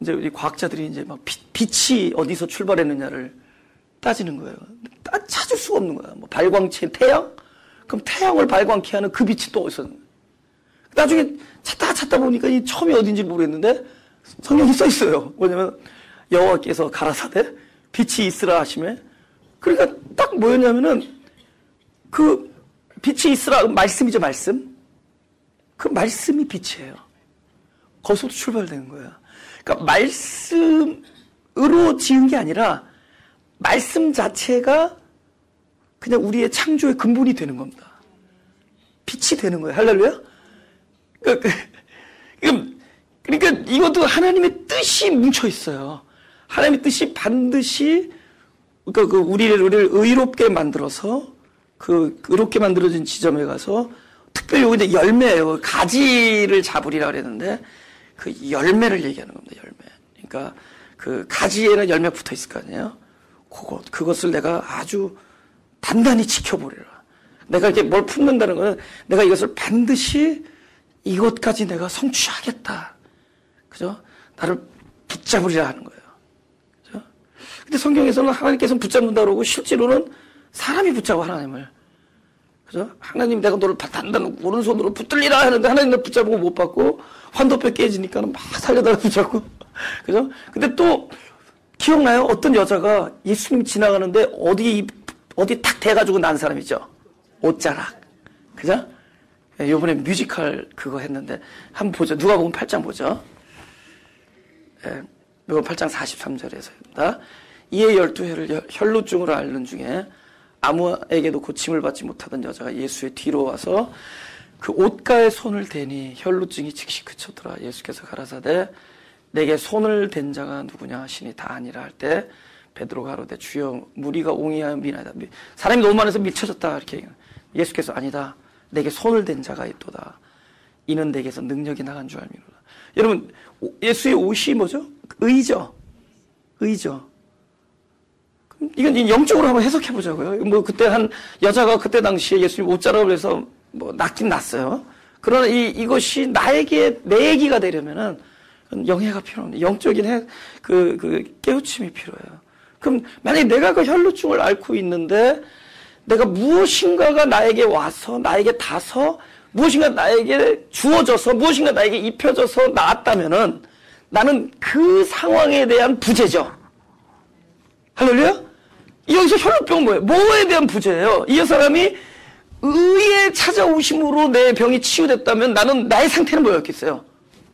이제 우리 과학자들이 이제 막 빛이 어디서 출발했느냐를 따지는 거예요. 찾을 수가 없는 거야. 뭐 발광체 태양? 그럼 태양을 발광케 하는 그 빛이 또 어디서? 나중에 찾다 보니까 이 처음이 어딘지 모르겠는데 성경에 써 있어요. 뭐냐면 여호와께서 가라사대 빛이 있으라 하시매. 그러니까 딱 뭐였냐면은 그 빛이 있으라 말씀이죠, 말씀. 그 말씀이 빛이에요. 거기서부터 출발되는 거야. 그러니까 말씀으로 지은 게 아니라 말씀 자체가 그냥 우리의 창조의 근본이 되는 겁니다. 빛이 되는 거예요. 할렐루야? 그러니까 이것도 하나님의 뜻이 뭉쳐 있어요. 하나님의 뜻이 반드시 그러니까 우리를 의롭게 만들어서 의롭게 만들어진 지점에 가서 특별히 여기 이제 열매예요. 가지를 잡으리라 그랬는데 그 열매를 얘기하는 겁니다. 열매. 그러니까 그 가지에는 열매 붙어 있을 거 아니에요. 그것을 내가 아주 단단히 지켜보리라. 내가 이렇게 뭘 품는다는 것은 내가 이것을 반드시 이것까지 내가 성취하겠다. 그죠? 나를 붙잡으리라 하는 거예요. 그죠? 근데 성경에서는 하나님께서는 붙잡는다 그러고 실제로는 사람이 붙잡아 하나님을. 그죠? 하나님 내가 너를 단단한 오른손으로 붙들리라 하는데 하나님 너 붙잡고 못 받고 환도뼈 깨지니까는 막 살려달라 붙잡고. 그죠? 근데 또 기억나요? 어떤 여자가 예수님 지나가는데 어디 탁 대가지고 난 사람 있죠? 옷자락. 그죠? 요번에 뮤지컬 그거 했는데 한번 보죠. 누가 보면 8장 보죠. 누가 8장 43절에서입니다. 이에 12해를 혈루증으로 앓는 중에 아무에게도 고침을 받지 못하던 여자가 예수의 뒤로 와서 그 옷가에 손을 대니 혈루증이 즉시 그쳤더라. 예수께서 가라사대 내게 손을 댄 자가 누구냐 하시니 다 아니라 할 때 베드로가 가로되 주여 무리가 옹이하여 미나이다. 사람이 너무 많아서 미쳐졌다. 이렇게 얘기해요. 예수께서 아니다. 내게 손을 댄 자가 있도다. 이는 내게서 능력이 나간 줄 알미로다. 여러분 예수의 옷이 뭐죠? 의죠. 의죠. 이건 영적으로 한번 해석해 보자고요. 뭐 그때 한 여자가 그때 당시에 예수님 옷자락을 해서 뭐 낫긴 났어요. 그러나 이것이 나에게 내 얘기가 되려면은 영해가 필요합니다. 영적인 깨우침이 필요해요. 그럼 만약에 내가 그 혈루증을 앓고 있는데 내가 무엇인가가 나에게 와서 나에게 닿아서 무엇인가 나에게 주어져서 무엇인가 나에게 입혀져서 나았다면은 나는 그 상황에 대한 부재죠. 할렐루야? 여기서 혈루병은 뭐예요? 뭐에 대한 부재예요? 이 사람이 의에 찾아오심으로 내 병이 치유됐다면 나는 나의 상태는 뭐였겠어요?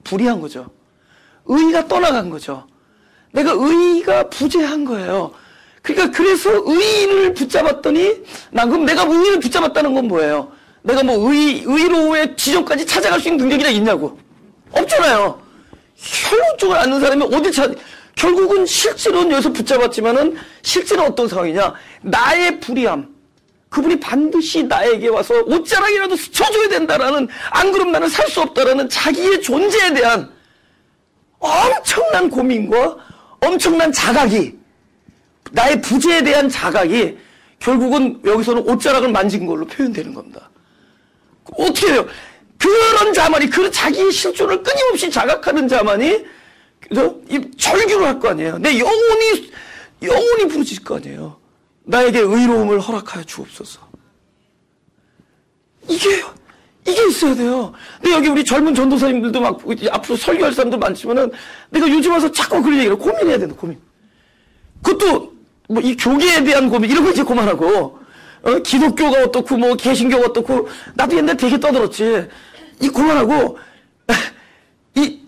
불의한 거죠. 의가 떠나간 거죠. 내가 의가 부재한 거예요. 그러니까 그래서 의를 붙잡았더니 그럼 내가 의를 붙잡았다는 건 뭐예요? 내가 뭐 의로의 지점까지 찾아갈 수 있는 능력이 있냐고. 없잖아요. 혈루증을 앓는 사람이 결국은 실제로는 여기서 붙잡았지만은 실제는 어떤 상황이냐? 나의 불의함. 그분이 반드시 나에게 와서 옷자락이라도 스쳐줘야 된다라는, 안 그럼 나는 살 수 없다라는 자기의 존재에 대한 엄청난 고민과 엄청난 자각이, 나의 부재에 대한 자각이 결국은 여기서는 옷자락을 만진 걸로 표현되는 겁니다. 어떻게 해요? 그런 자만이, 자기의 실존을 끊임없이 자각하는 자만이, 그죠? 절규를 할 거 아니에요. 내 영혼이 부르짖을 거 아니에요. 나에게 의로움을 허락하여 주옵소서. 이게 있어야 돼요. 근데 여기 우리 젊은 전도사님들도 막, 앞으로 설교할 사람도 많지만은, 내가 요즘 와서 자꾸 그런 얘기를 고민해야 된다, 고민. 그것도, 이 교계에 대한 고민, 이런 거 이제 그만하고, 기독교가 어떻고, 개신교가 어떻고, 나도 옛날에 되게 떠들었지. 그만하고,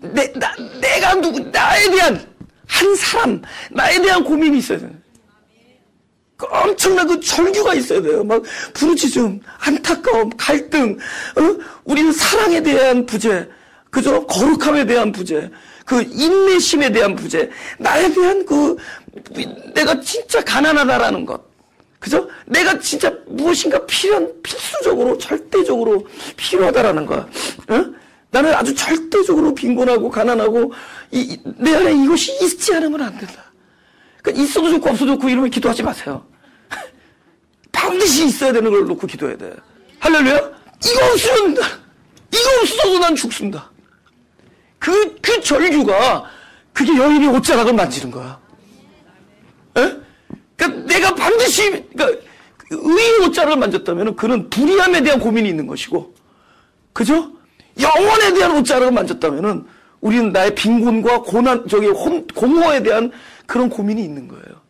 내가 나에 대한, 한 사람, 나에 대한 고민이 있어야 돼요. 엄청난 절규가 있어야 돼요. 막, 부르짖음, 안타까움, 갈등, 우리는 사랑에 대한 부재, 그죠? 거룩함에 대한 부재, 인내심에 대한 부재, 나에 대한 내가 진짜 가난하다라는 것. 그죠? 내가 진짜 무엇인가 필수적으로, 절대적으로 필요하다라는 것. 나는 아주 절대적으로 빈곤하고 가난하고, 내 안에 이것이 있지 않으면 안 된다. 그러니까 있어도 좋고 없어도 좋고 이러면 기도하지 마세요. 반드시 있어야 되는 걸 놓고 기도해야 돼. 할렐루야? 이거 없어도 난 죽습니다. 그 절규가, 그게 여인의 옷자락을 만지는 거야. 에? 그러니까 내가 반드시, 의의 옷자락을 만졌다면 그는 불의함에 대한 고민이 있는 것이고, 그죠? 영혼에 대한 옷자락을 만졌다면 우리는 나의 빈곤과 공허에 대한 그런 고민이 있는 거예요.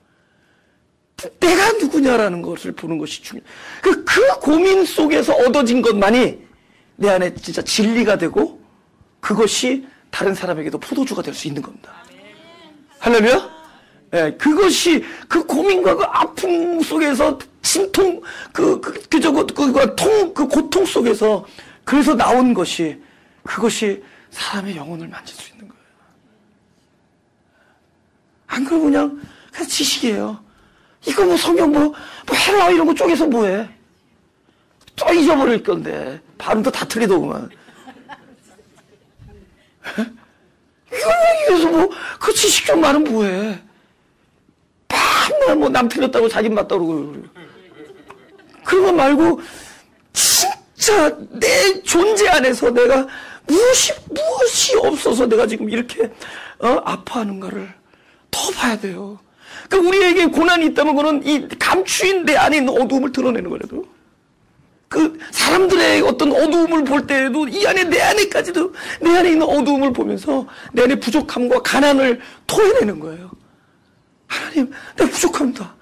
내가 누구냐라는 것을 보는 것이 중요해요. 그 고민 속에서 얻어진 것만이 내 안에 진짜 진리가 되고 그것이 다른 사람에게도 포도주가 될 수 있는 겁니다. 할렐루야? 네, 그것이 그 고민과 그 아픔 속에서 진통, 고통 속에서 그래서 나온 것이, 그것이 사람의 영혼을 만질 수 있는 거예요. 안 그러면 그냥 지식이에요. 이거 성경 해라 이런 거 쪼개서 뭐해? 또 잊어버릴 건데. 발음도 다 틀리더구만. 이거 얘기해서 그 지식 좀 많으면 뭐해? 맨날 남 틀렸다고 자기 맞다고 그러고. 그런 거 말고, 진짜 내 존재 안에서 내가 무엇이 없어서 내가 지금 이렇게 아파하는가를 더 봐야 돼요. 그러니까 우리에게 고난이 있다면 그거는 이 감추인 내 안에 있는 어두움을 드러내는 거라도, 그 사람들의 어떤 어두움을 볼 때에도 이 안에 내 안에까지도 내 안에 있는 어두움을 보면서 내 안에 부족함과 가난을 토해내는 거예요. 하나님, 내가 부족합니다.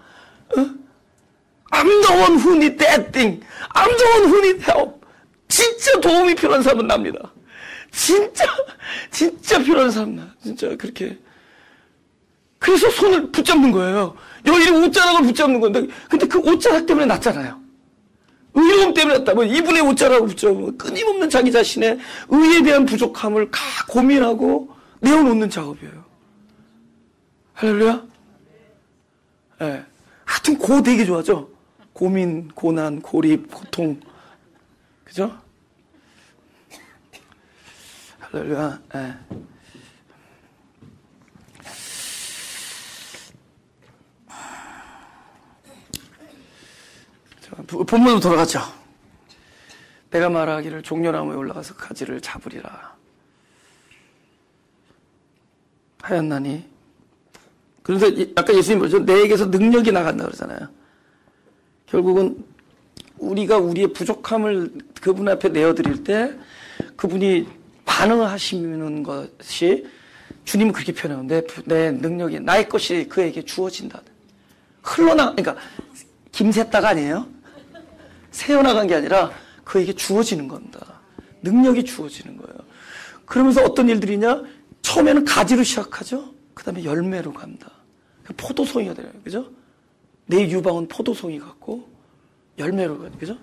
I'm the one who need that thing. I'm the one who need help. 진짜 도움이 필요한 사람은 납니다. 진짜 필요한 사람 나. 진짜 그렇게. 그래서 손을 붙잡는 거예요. 여기 옷자락을 붙잡는 건데, 근데 그 옷자락 때문에 났잖아요. 의로움 때문에 났다면 이분의 옷자락을 붙잡으면 끊임없는 자기 자신의 의에 대한 부족함을 고민하고 내어놓는 작업이에요. 할렐루야? 예. 네. 하여튼 고 되게 좋아하죠? 고민, 고난, 고립, 고통. 그죠? 할렐루야. 예. 본문으로 돌아가죠. 내가 말하기를 종려나무에 올라가서 가지를 잡으리라 하였나니. 그런데 아까 예수님 뭐죠? 내게서 능력이 나간다 그러잖아요. 결국은 우리가 우리의 부족함을 그분 앞에 내어드릴 때 그분이 반응하시는 것이, 주님은 그렇게 표현해요. 내 능력이, 나의 것이 그에게 주어진다. 그러니까 김샜다가 아니에요. 새어나간 게 아니라 그에게 주어지는 겁니다. 능력이 주어지는 거예요. 그러면서 어떤 일들이냐? 처음에는 가지로 시작하죠. 그 다음에 열매로 간다. 포도송이가 되요, 그죠? 내 유방은 포도송이 같고 열매로 가요, 그죠?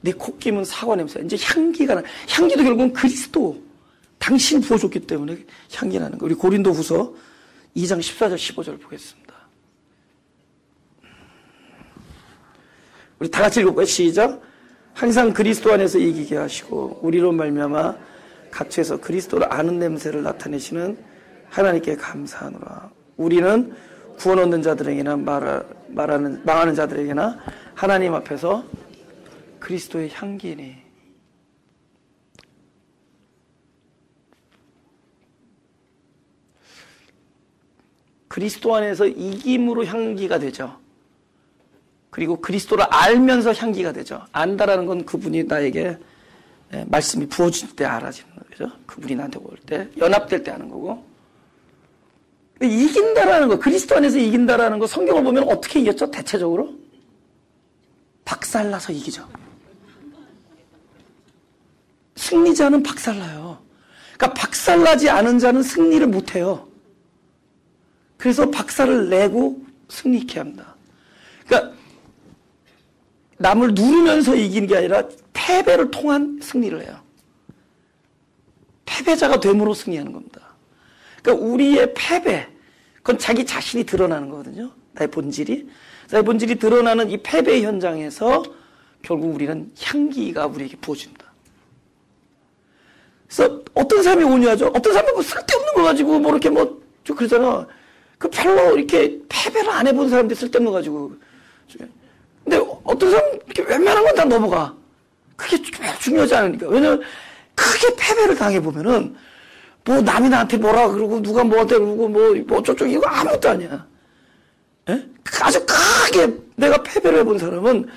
내 콧김은 사과 냄새. 이제 향기가 나. 향기도 결국은 그리스도, 당신 부어줬기 때문에 향기 나는 거. 우리 고린도후서 2장 14절 15절 보겠습니다. 우리 다 같이 읽어볼까요? 시작. 항상 그리스도 안에서 이기게 하시고 우리로 말미암아 각처에서 그리스도를 아는 냄새를 나타내시는 하나님께 감사하노라. 우리는 구원 얻는 자들에게나 망하는 자들에게나 하나님 앞에서 그리스도의 향기니. 그리스도 안에서 이김으로 향기가 되죠. 그리고 그리스도를 알면서 향기가 되죠. 안다라는 건 그분이 나에게 말씀이 부어질 때 알아지는 거죠. 그분이 나한테 올 때, 연합될 때 하는 거고. 이긴다라는 거, 그리스도 안에서 이긴다라는 거, 성경을 보면 어떻게 이겼죠? 대체적으로 박살나서 이기죠. 승리자는 박살나요. 그러니까 박살나지 않은 자는 승리를 못해요. 그래서 박살을 내고 승리 있게 합니다. 그러니까 남을 누르면서 이기는 게 아니라 패배를 통한 승리를 해요. 패배자가 됨으로 승리하는 겁니다. 그러니까 우리의 패배, 그건 자기 자신이 드러나는 거거든요. 나의 본질이 드러나는 이 패배 현장에서 결국 우리는 향기가 우리에게 부어진다. 그래서 어떤 사람이 온유하죠? 어떤 사람은 뭐 쓸데없는 거 가지고 뭐 이렇게 뭐 좀 그러잖아. 그 별로 이렇게 패배를 안 해본 사람들 쓸데없는 거 가지고. 근데 어떤 사람은 이렇게 웬만한 건 다 넘어가. 그게 중요하지 않으니까. 왜냐면 크게 패배를 당해보면은 뭐 남이 나한테 뭐라 그러고 누가 뭐한테 그러고 뭐 어쩌고 이거 아무것도 아니야. 예? 아주 크게 내가 패배를 해본 사람은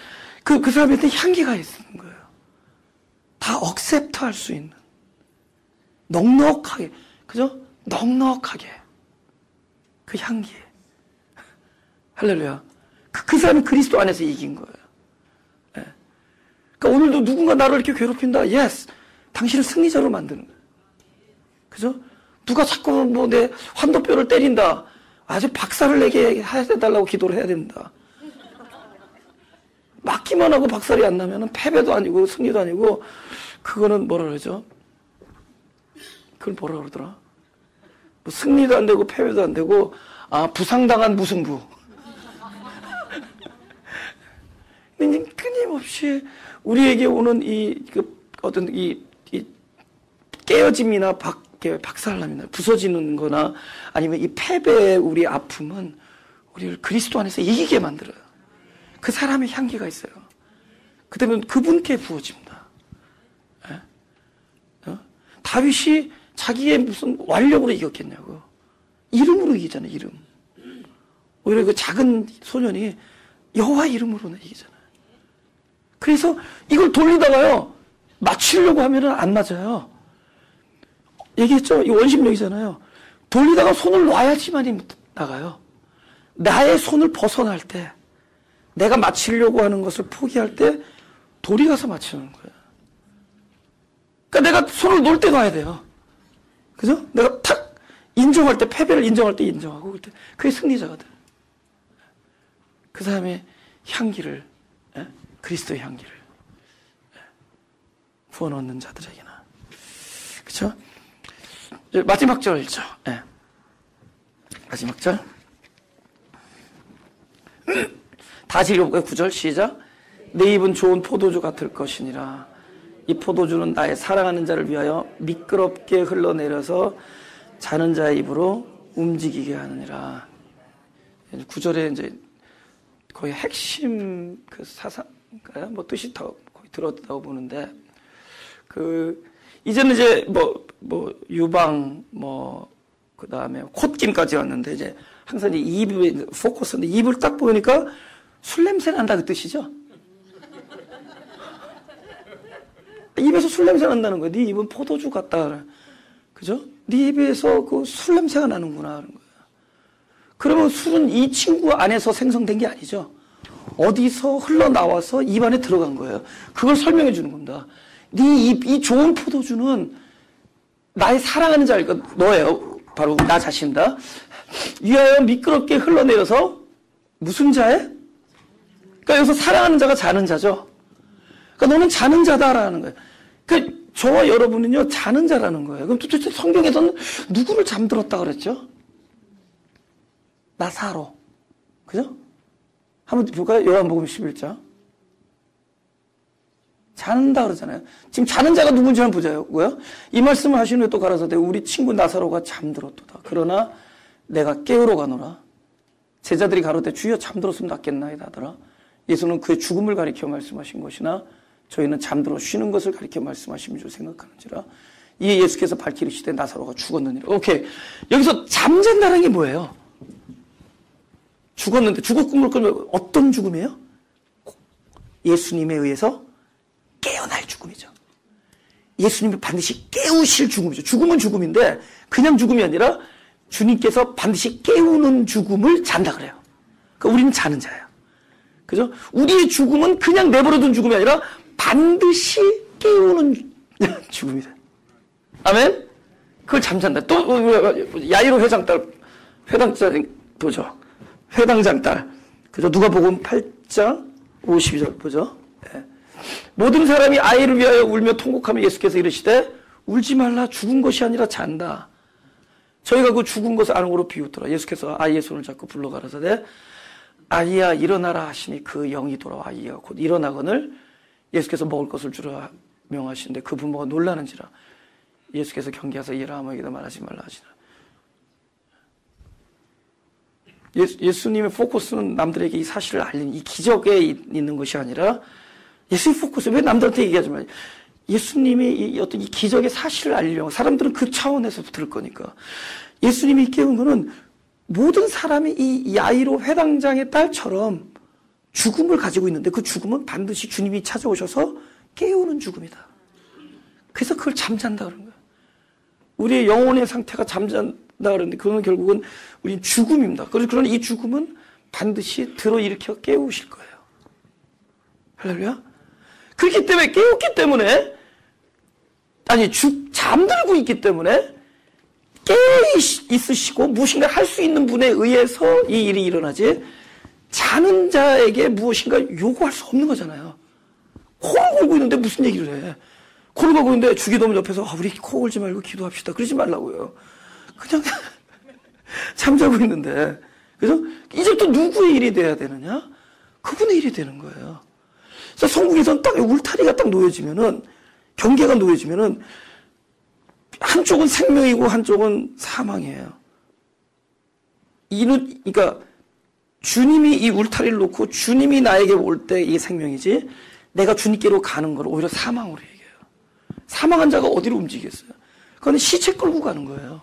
그 사람한테 향기가 있는 거예요. 다 억셉트 할 수 있는. 넉넉하게. 그죠? 넉넉하게. 그 향기. 할렐루야. 그 사람이 그리스도 안에서 이긴 거예요. 예. 그러니까 오늘도 누군가 나를 이렇게 괴롭힌다. 예스. 당신을 승리자로 만드는 거예요. 그죠? 누가 자꾸 뭐 내 환도뼈를 때린다. 아주 박살을 내게 해달라고 기도를 해야 된다. 맞기만 하고 박살이 안 나면은 패배도 아니고 승리도 아니고 그거는 뭐라 그러죠? 그걸 뭐라 그러더라? 뭐 승리도 안 되고 패배도 안 되고 부상당한 무승부. 근데 끊임없이 우리에게 오는 어떤 이 깨어짐이나 박살남이나 부서지는 거나 아니면 이 패배의 우리 아픔은 우리를 그리스도 안에서 이기게 만들어요. 그 사람의 향기가 있어요. 그다음에 그분께 부어집니다. 다윗이 자기의 무슨 완력으로 이겼겠냐고. 이름으로 이기잖아요, 이름. 오히려 그 작은 소년이 여호와 이름으로는 이기잖아요. 그래서 이걸 돌리다가요, 맞추려고 하면은 안 맞아요. 얘기했죠? 이 원심력이잖아요. 돌리다가 손을 놔야지만이 나가요. 나의 손을 벗어날 때, 내가 맞추려고 하는 것을 포기할 때 돌이 가서 맞추는 거예요. 그러니까 내가 손을 놓을 때 놔야 돼요. 그죠? 내가 탁 인정할 때, 패배를 인정할 때 인정하고, 그럴 때 그게 승리자가 돼요. 그 다음에 향기를, 그리스도의 향기를 부어 넣는 자들에게나. 그쵸? 마지막 절 읽죠. 마지막 절. 다시 읽어볼까요? 9절 시작. 내 입은 좋은 포도주 같을 것이니라. 이 포도주는 나의 사랑하는 자를 위하여 미끄럽게 흘러내려서 자는 자의 입으로 움직이게 하느니라. 9절에 이제 거의 핵심 그 사상인가요? 뭐 뜻이 더 거의 들었다고 보는데, 이제는 이제 유방, 그 다음에 콧김까지 왔는데, 이제 항상 이제 입에 포커스인데, 입을 딱 보니까 술 냄새 난다 그 뜻이죠? 입에서 술 냄새 난다는 거야. 네 입은 포도주 같다. 그죠? 네 입에서 그 술 냄새가 나는구나. 하는 거야. 그러면 술은 이 친구 안에서 생성된 게 아니죠. 어디서 흘러나와서 입 안에 들어간 거예요. 그걸 설명해 주는 겁니다. 네 입, 이 좋은 포도주는 나의 사랑하는 자니까 너예요. 바로 나 자신이다. 위하여 미끄럽게 흘러내려서 무슨 자에? 그러니까 여기서 사랑하는 자가 자는 자죠. 그러니까 너는 자는 자다라는 거예요. 그러니까 저와 여러분은요, 자는 자라는 거예요. 그럼 도대체 성경에서는 누구를 잠들었다 그랬죠? 나사로. 그죠? 한번 볼까요? 요한복음 11장. 자는다 그러잖아요. 지금 자는 자가 누군지 한번 보자고요. 이 말씀을 하신 후에 또 가라사대 우리 친구 나사로가 잠들었도다. 그러나 내가 깨우러 가노라. 제자들이 가로되 주여 잠들었으면 낫겠나이다 하더라. 예수는 그의 죽음을 가리켜 말씀하신 것이나 저희는 잠들어 쉬는 것을 가리켜 말씀하신 줄 생각하는지라. 이에 예수께서 밝히시되 나사로가 죽었느니라. 오케이. 여기서 잠잔다는 게 뭐예요? 죽었는데 죽을 꿈을 꾸면 어떤 죽음이에요? 예수님에 의해서 깨어날 죽음이죠. 예수님이 반드시 깨우실 죽음이죠. 죽음은 죽음인데 그냥 죽음이 아니라 주님께서 반드시 깨우는 죽음을 잔다 그래요. 그러니까 우리는 자는 자예요. 그죠? 우리의 죽음은 그냥 내버려둔 죽음이 아니라 반드시 깨우는 죽음이다. 아멘? 그걸 잠잔다. 또 야이로 회당장 보죠. 회당장 딸. 그죠? 누가복음 8장 52절 보죠. 네. 모든 사람이 아이를 위하여 울며 통곡하며 예수께서 이르시되 울지 말라 죽은 것이 아니라 잔다. 저희가 그 죽은 것을 아는 거로 비웃더라. 예수께서 아이의 손을 잡고 불러가라사대 아이야 일어나라 하시니 그 영이 돌아와 아이가 곧 일어나거늘 예수께서 먹을 것을 주라 명하시는데 그 부모가 놀라는지라. 예수께서 경계하사 이라 아무에게도 말하지 말라 하시니라. 예수님의 포커스는 남들에게 이 사실을 알리는 이 기적에 있는 것이 아니라 예수의 포커스. 왜 남들한테 얘기하지 말아요? 예수님이 이 어떤 이 기적의 사실을 알리려고 사람들은 그 차원에서 들을 거니까. 예수님이 깨운 거는 모든 사람이 이 야이로 회당장의 딸처럼 죽음을 가지고 있는데 그 죽음은 반드시 주님이 찾아오셔서 깨우는 죽음이다. 그래서 그걸 잠잔다 그런 거예요. 우리의 영혼의 상태가 잠잔다 그러는데 그건 결국은 우리 죽음입니다. 그러나 이 죽음은 반드시 들어일으켜 깨우실 거예요. 할렐루야. 그렇기 때문에 깨웠기 때문에 잠들고 있기 때문에 깨어 있으시고 무엇인가 할 수 있는 분에 의해서 이 일이 일어나지 자는 자에게 무엇인가 요구할 수 없는 거잖아요. 코를 골고 있는데 무슨 얘기를 해. 코를 골고 있는데 주기도문 옆에서 우리 코 골지 말고 기도합시다. 그러지 말라고요. 그냥 잠자고 있는데. 그래서 이제부터 누구의 일이 돼야 되느냐? 그분의 일이 되는 거예요. 그래서 성국에서는 딱 울타리가 딱 놓여지면은 경계가 놓여지면은 한쪽은 생명이고 한쪽은 사망이에요. 그러니까 주님이 이 울타리를 놓고 주님이 나에게 올 때 이게 생명이지 내가 주님께로 가는 걸 오히려 사망으로 얘기해요. 사망한 자가 어디로 움직이겠어요? 그건 시체 끌고 가는 거예요.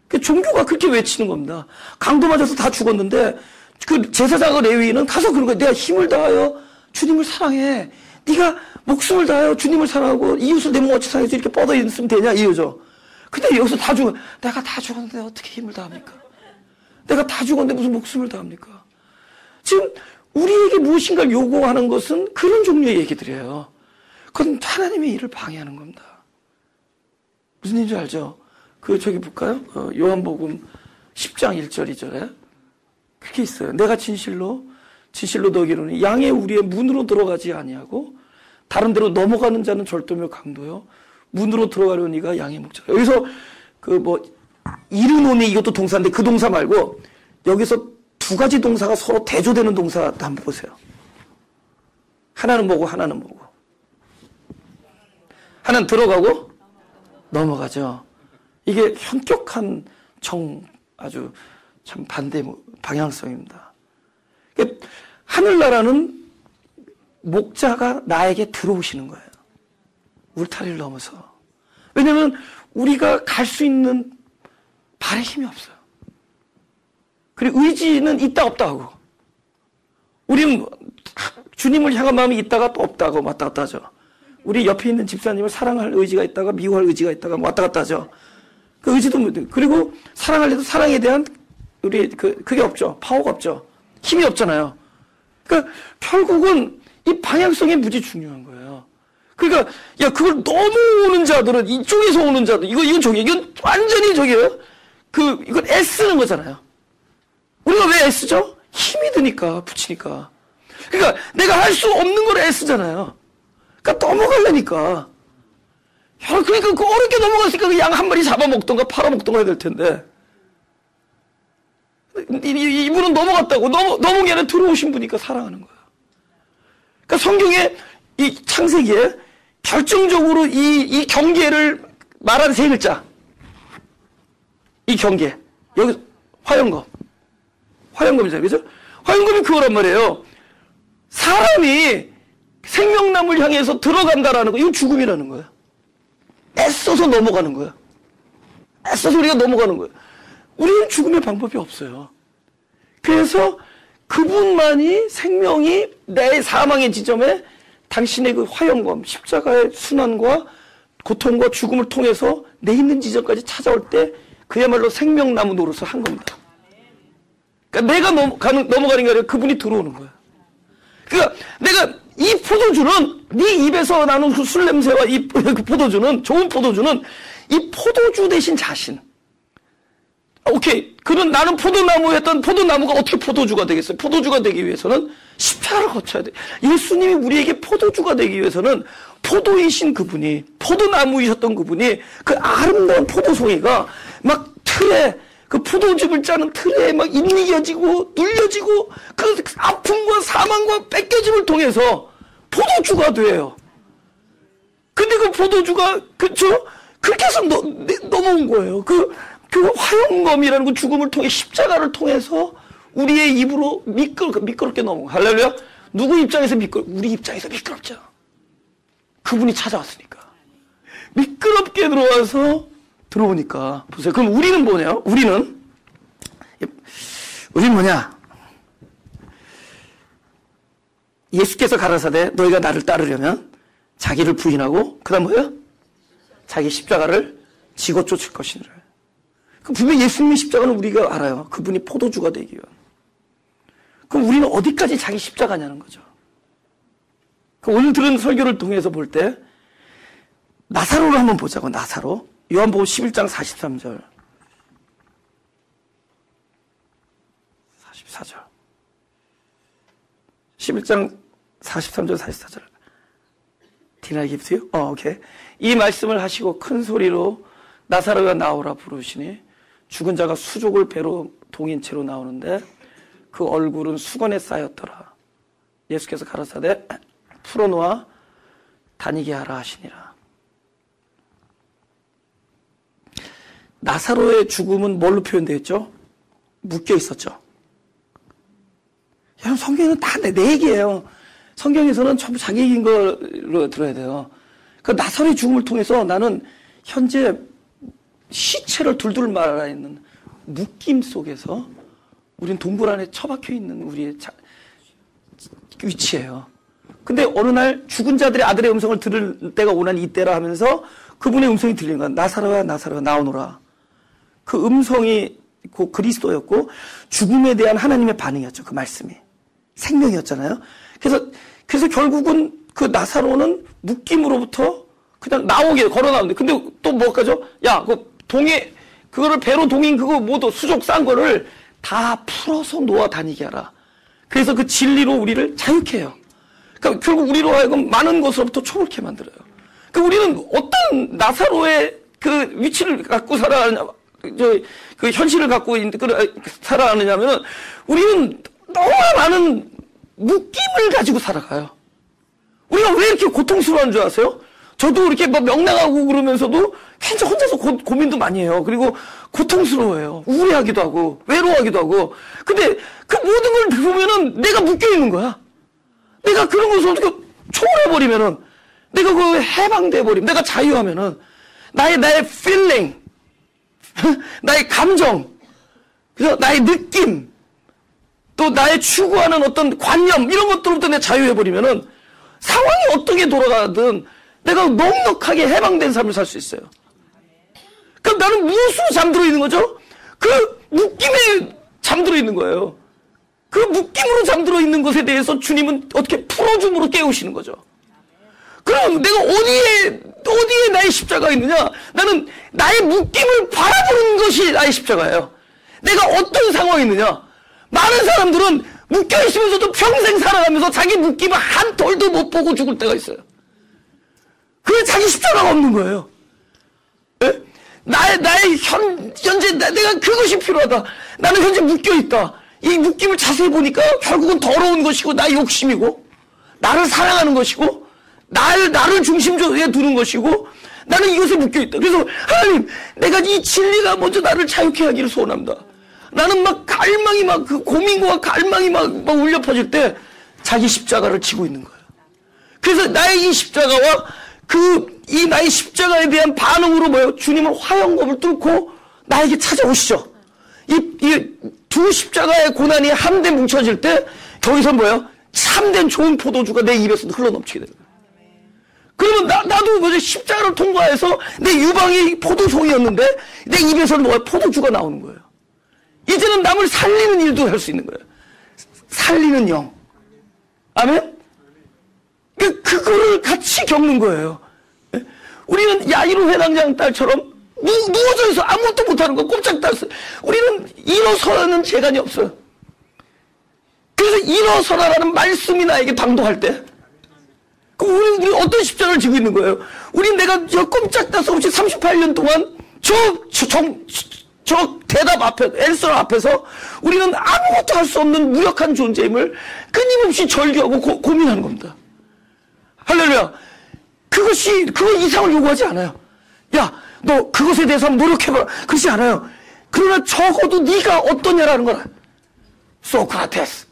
그 종교가 그렇게 외치는 겁니다. 강도 맞아서 다 죽었는데 그 제사장과 레위인은 가서 그런 거예요. 내가 힘을 다하여 주님을 사랑해. 네가 목숨을 다하여 주님을 사랑하고 이웃을 내 몸같이 사랑해서 이렇게 뻗어 있으면 되냐 이거죠. 근데 여기서 다 죽어. 내가 다 죽었는데 어떻게 힘을 다합니까? 내가 다 죽었는데 무슨 목숨을 다합니까? 지금 우리에게 무엇인가를 요구하는 것은 그런 종류의 얘기들이에요. 그건 하나님의 일을 방해하는 겁니다. 무슨 일인지 알죠? 저기 볼까요? 요한복음 10장 1절 2절에 그렇게 있어요. 내가 진실로 너희로는 양의 우리의 문으로 들어가지 아니하고 다른 데로 넘어가는 자는 절도며 강도요 문으로 들어가려니가 양의 목자라. 여기서 이르노니 이것도 동사인데 그 동사 말고 여기서 두 가지 동사가 서로 대조되는 동사 한번 보세요. 하나는 뭐고 하나는 뭐고. 하나는 들어가고 넘어가죠. 이게 현격한 아주 참 반대 방향성입니다. 하늘나라는 목자가 나에게 들어오시는 거예요. 울타리를 넘어서. 왜냐하면 우리가 갈 수 있는 발에 힘이 없어요. 그리고 의지는 있다 없다 하고 우리는 주님을 향한 마음이 있다가 또 없다고 왔다 갔다 하죠. 우리 옆에 있는 집사님을 사랑할 의지가 있다가 미워할 의지가 있다가 왔다 갔다 하죠. 그 의지도 그리고 사랑하려도 사랑에 대한 그게 없죠. 파워가 없죠. 힘이 없잖아요. 그러니까 결국은 이 방향성이 무지 중요한 거예요. 그러니까 그걸 넘어오는 자들은 이쪽에서 오는 자들 이건 완전히 저기예요. 이건 애쓰는 거잖아요. 우리가 왜 애쓰죠? 힘이 드니까 붙이니까. 그러니까 내가 할 수 없는 걸 애쓰잖아요. 그러니까 넘어가려니까. 그러니까 어렵게 넘어갔으니까 그 양 한 마리 잡아먹던가 팔아먹던가 해야 될 텐데. 이분은 넘어갔다고. 넘어온 게 아니라 들어오신 분이니까 사랑하는 거야. 그러니까 성경에 이 창세기에 결정적으로 이 경계를 말하는 세 글자. 이 경계. 여기 화영검이잖아요. 그죠? 화영검이 그거란 말이에요. 사람이 생명나무를 향해서 들어간다라는 거, 이건 죽음이라는 거예요. 애써서 넘어가는 거예요. 애써서 우리가 넘어가는 거예요. 우리는 죽음의 방법이 없어요. 그래서 그분만이 생명이 내 사망의 지점에 당신의 그 화영검, 십자가의 순환과 고통과 죽음을 통해서 내 있는 지점까지 찾아올 때 그야말로 생명나무 노릇을 한 겁니다. 그러니까 내가 넘어가는 게 아니라 그분이 들어오는 거예요. 그러니까 내가 이 포도주는 네 입에서 나는 그 술 냄새와 그 포도주는 좋은 포도주는 이 포도주 대신 자신. 오케이. 나는 포도나무였던 포도나무가 어떻게 포도주가 되겠어요? 포도주가 되기 위해서는 십자가를 거쳐야 돼. 예수님이 우리에게 포도주가 되기 위해서는 포도이신 그분이, 포도나무이셨던 그분이 그 아름다운 포도송이가 막 틀에, 그 포도즙을 짜는 틀에 막 인이어지고 눌려지고 그 아픔과 사망과 뺏겨짐을 통해서 포도주가 돼요. 근데 그 포도주가, 그쵸? 그렇게 해서 넘어온 거예요. 그 화영검이라는 그 죽음을 통해 십자가를 통해서 우리의 입으로 미끄럽게 넘어가. 할렐루야? 누구 입장에서 우리 입장에서 미끄럽죠. 그분이 찾아왔으니까. 미끄럽게 들어오니까. 보세요. 그럼 우리는 뭐냐? 우리는 뭐냐? 예수께서 가라사대 너희가 나를 따르려면 자기를 부인하고 그다음 뭐예요? 자기 십자가를 지고 쫓을 것이니라. 분명히 예수님의 십자가는 우리가 알아요. 그분이 포도주가 되기 위한. 그럼 우리는 어디까지 자기 십자가냐는 거죠. 오늘 들은 설교를 통해서 볼 때 나사로를 한번 보자고. 나사로. 요한복음 11장 43절 44절 11장 43절 44절 Did I give to you? 오케이. 이 말씀을 하시고 큰 소리로 나사로가 나오라 부르시니 죽은 자가 수족을 배로 동인 채로 나오는데 그 얼굴은 수건에 쌓였더라. 예수께서 가라사대 풀어놓아 다니게 하라 하시니라. 나사로의 죽음은 뭘로 표현되어 있죠? 묶여 있었죠. 여러분 성경은 다 내 얘기예요. 성경에서는 전부 자기 얘기인 걸로 들어야 돼요. 그 나사로의 죽음을 통해서 나는 현재 시체를 둘둘 말아 있는 묶임 속에서 우린 동굴 안에 처박혀 있는 우리의 위치예요. 근데 어느 날 죽은 자들의 아들의 음성을 들을 때가 오나니 이때라 하면서 그분의 음성이 들리는 거야. 나사로야 나사로야 나오너라. 그 음성이 그 그리스도였고 죽음에 대한 하나님의 반응이었죠. 그 말씀이 생명이었잖아요. 그래서 결국은 그 나사로는 묶임으로부터 그냥 나오게 걸어 나오는데, 근데 또 뭐까죠? 야, 그거를 배로 동인 그거 모두 수족 싼 거를 다 풀어서 놓아 다니게 하라. 그래서 그 진리로 우리를 자유케 해요. 그러니까 결국 우리로 하여금 많은 것으로부터 초월케 만들어요. 그러니까 우리는 어떤 나사로의 그 위치를 갖고 살아가느냐, 그 현실을 갖고 살아가느냐면은 우리는 너무 많은 묶임을 가지고 살아가요. 우리가 왜 이렇게 고통스러운 줄 아세요? 저도 이렇게 막 명랑하고 그러면서도 굉장히 혼자서 고민도 많이 해요. 그리고 고통스러워해요. 우울해하기도 하고 외로워하기도 하고. 근데 그 모든 걸 보면은 내가 묶여 있는 거야. 내가 그런 것을 어떻게 초월해버리면은, 내가 그 해방돼버리면, 내가 자유하면은 나의 feeling, 나의 감정, 그래서 나의 느낌, 또 나의 추구하는 어떤 관념, 이런 것들부터 내가 자유해버리면은 상황이 어떻게 돌아가든 내가 넉넉하게 해방된 삶을 살 수 있어요. 그럼 나는 무엇으로 잠들어 있는 거죠? 그 묶임에 잠들어 있는 거예요. 그 묶임으로 잠들어 있는 것에 대해서 주님은 어떻게 풀어줌으로 깨우시는 거죠. 그럼 내가 어디에 나의 십자가가 있느냐? 나는 나의 묶임을 바라보는 것이 나의 십자가예요. 내가 어떤 상황이 있느냐? 많은 사람들은 묶여 있으면서도 평생 살아가면서 자기 묶임을 한 덜도 못 보고 죽을 때가 있어요. 그게 자기 십자가가 없는 거예요. 네? 나의 현재 내가 그것이 필요하다. 나는 현재 묶여 있다. 이 묶임을 자세히 보니까 결국은 더러운 것이고 나의 욕심이고 나를 사랑하는 것이고 나를 중심에 두는 것이고 나는 이것에 묶여 있다. 그래서 하나님, 내가 이 진리가 먼저 나를 자유케 하기를 소원합니다. 나는 막 갈망이 막 그 고민과 갈망이 막 울려 퍼질 때 자기 십자가를 지고 있는 거예요. 그래서 나의 이 십자가와 이 나의 십자가에 대한 반응으로 뭐예요? 주님은 화영겁을 뚫고 나에게 찾아오시죠. 이 두 십자가의 고난이 한데 뭉쳐질 때 거기서 뭐예요? 참된 좋은 포도주가 내 입에서 흘러넘치게 되는 거예요. 그러면 나도 뭐지? 십자가를 통과해서 내 유방이 포도송이었는데 내 입에서는 뭐야? 포도주가 나오는 거예요. 이제는 남을 살리는 일도 할 수 있는 거예요. 살리는 영. 아멘? 그거를 같이 겪는 거예요. 우리는 야이로 회당장 딸처럼 누워져 있어. 아무것도 못하는 거 꼼짝 달았어. 우리는 일어서는 재간이 없어요. 그래서 일어서라라는 말씀이 나에게 당도할 때 우리 어떤 십자가를 지고 있는 거예요? 내가 꼼짝달수 없이 38년 동안 저 대답 앞에, 앤서 앞에서 우리는 아무것도 할 수 없는 무력한 존재임을 끊임없이 절규하고 고민하는 겁니다. 할렐루야. 그거 이상을 요구하지 않아요. 야, 너 그것에 대해서 한번 노력해봐라. 그렇지 않아요. 그러나 적어도 네가 어떠냐라는 거라. 소크라테스.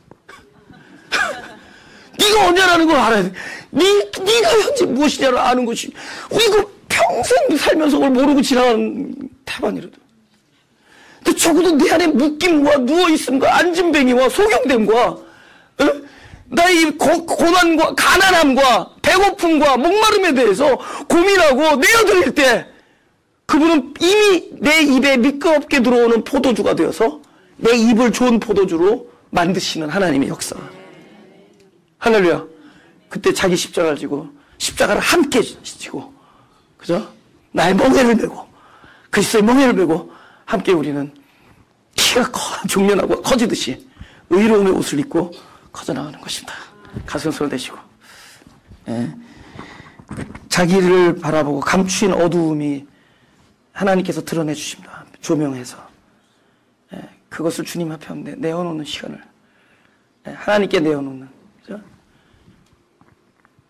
네가 어냐라는 걸 알아야 돼. 네가 현재 무엇이냐를 아는 것이. 우리 평생 살면서 그걸 모르고 지나가는 태반이라도. 근데 적어도 내 안에 묶임과 누워있음과 앉은뱅이와 소경됨과 나의 고난과 가난함과 배고픔과 목마름에 대해서 고민하고 내어드릴 때 그분은 이미 내 입에 미끄럽게 들어오는 포도주가 되어서 내 입을 좋은 포도주로 만드시는 하나님의 역사. 할렐루야. 그때 자기 십자가를 지고 십자가를 함께 지고 그죠? 나의 멍에를 메고 그리스도의 멍에를 메고 함께 우리는 키가 종련하고 커지듯이 의로움의 옷을 입고 커져나가는 것입니다. 가슴 손을 대시고 자기를 바라보고 감추인 어두움이 하나님께서 드러내 주십니다. 조명해서 그것을 주님 앞에 내어놓는 시간을 하나님께 내어놓는, 그죠?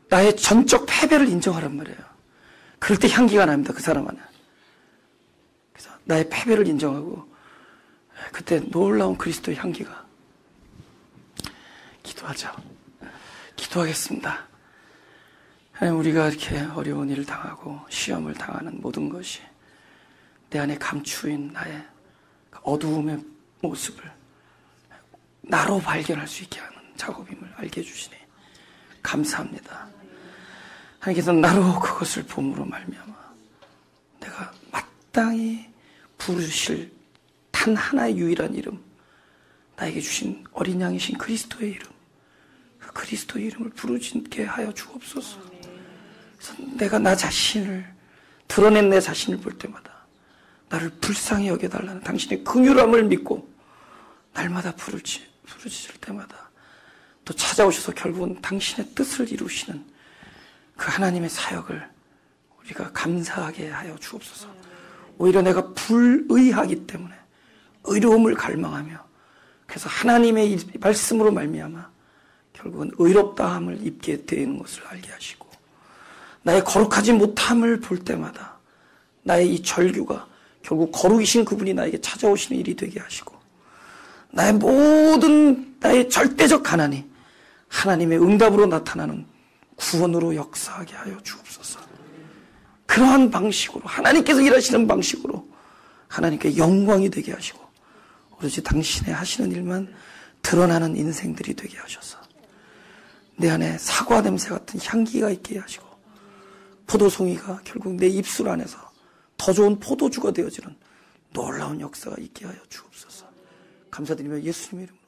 나의 전적 패배를 인정하란 말이에요. 그럴 때 향기가 납니다. 그 사람 안에. 그래서 나의 패배를 인정하고 그때 놀라운 그리스도의 향기가. 기도하죠. 기도하겠습니다. 하나님, 우리가 이렇게 어려운 일을 당하고 시험을 당하는 모든 것이 내 안에 감추인 나의 어두움의 모습을 나로 발견할 수 있게 하는 작업임을 알게 해주시니 감사합니다. 하나님께서 나로 그것을 봄으로 말미암아 내가 마땅히 부르실 단 하나의 유일한 이름, 나에게 주신 어린 양이신 그리스도의 이름, 그 그리스도의 이름을 부르짖게 하여 주옵소서. 그래서 내가 나 자신을 드러낸 내 자신을 볼 때마다 나를 불쌍히 여겨달라는 당신의 긍휼함을 믿고 날마다 부르짖을 때마다 또 찾아오셔서 결국은 당신의 뜻을 이루시는 그 하나님의 사역을 우리가 감사하게 하여 주옵소서. 오히려 내가 불의하기 때문에 의로움을 갈망하며 그래서 하나님의 이 말씀으로 말미암아 결국은 의롭다함을 입게 되는 것을 알게 하시고 나의 거룩하지 못함을 볼 때마다 나의 이 절규가 결국 거룩이신 그분이 나에게 찾아오시는 일이 되게 하시고 나의 모든 나의 절대적 가난이 하나님의 응답으로 나타나는 구원으로 역사하게 하여 주옵소서. 그러한 방식으로 하나님께서 일하시는 방식으로 하나님께 영광이 되게 하시고 오로지 당신의 하시는 일만 드러나는 인생들이 되게 하셔서 내 안에 사과 냄새 같은 향기가 있게 하시고 포도송이가 결국 내 입술 안에서 더 좋은 포도주가 되어지는 놀라운 역사가 있게 하여 주옵소서. 감사드리며 예수님의 이름으로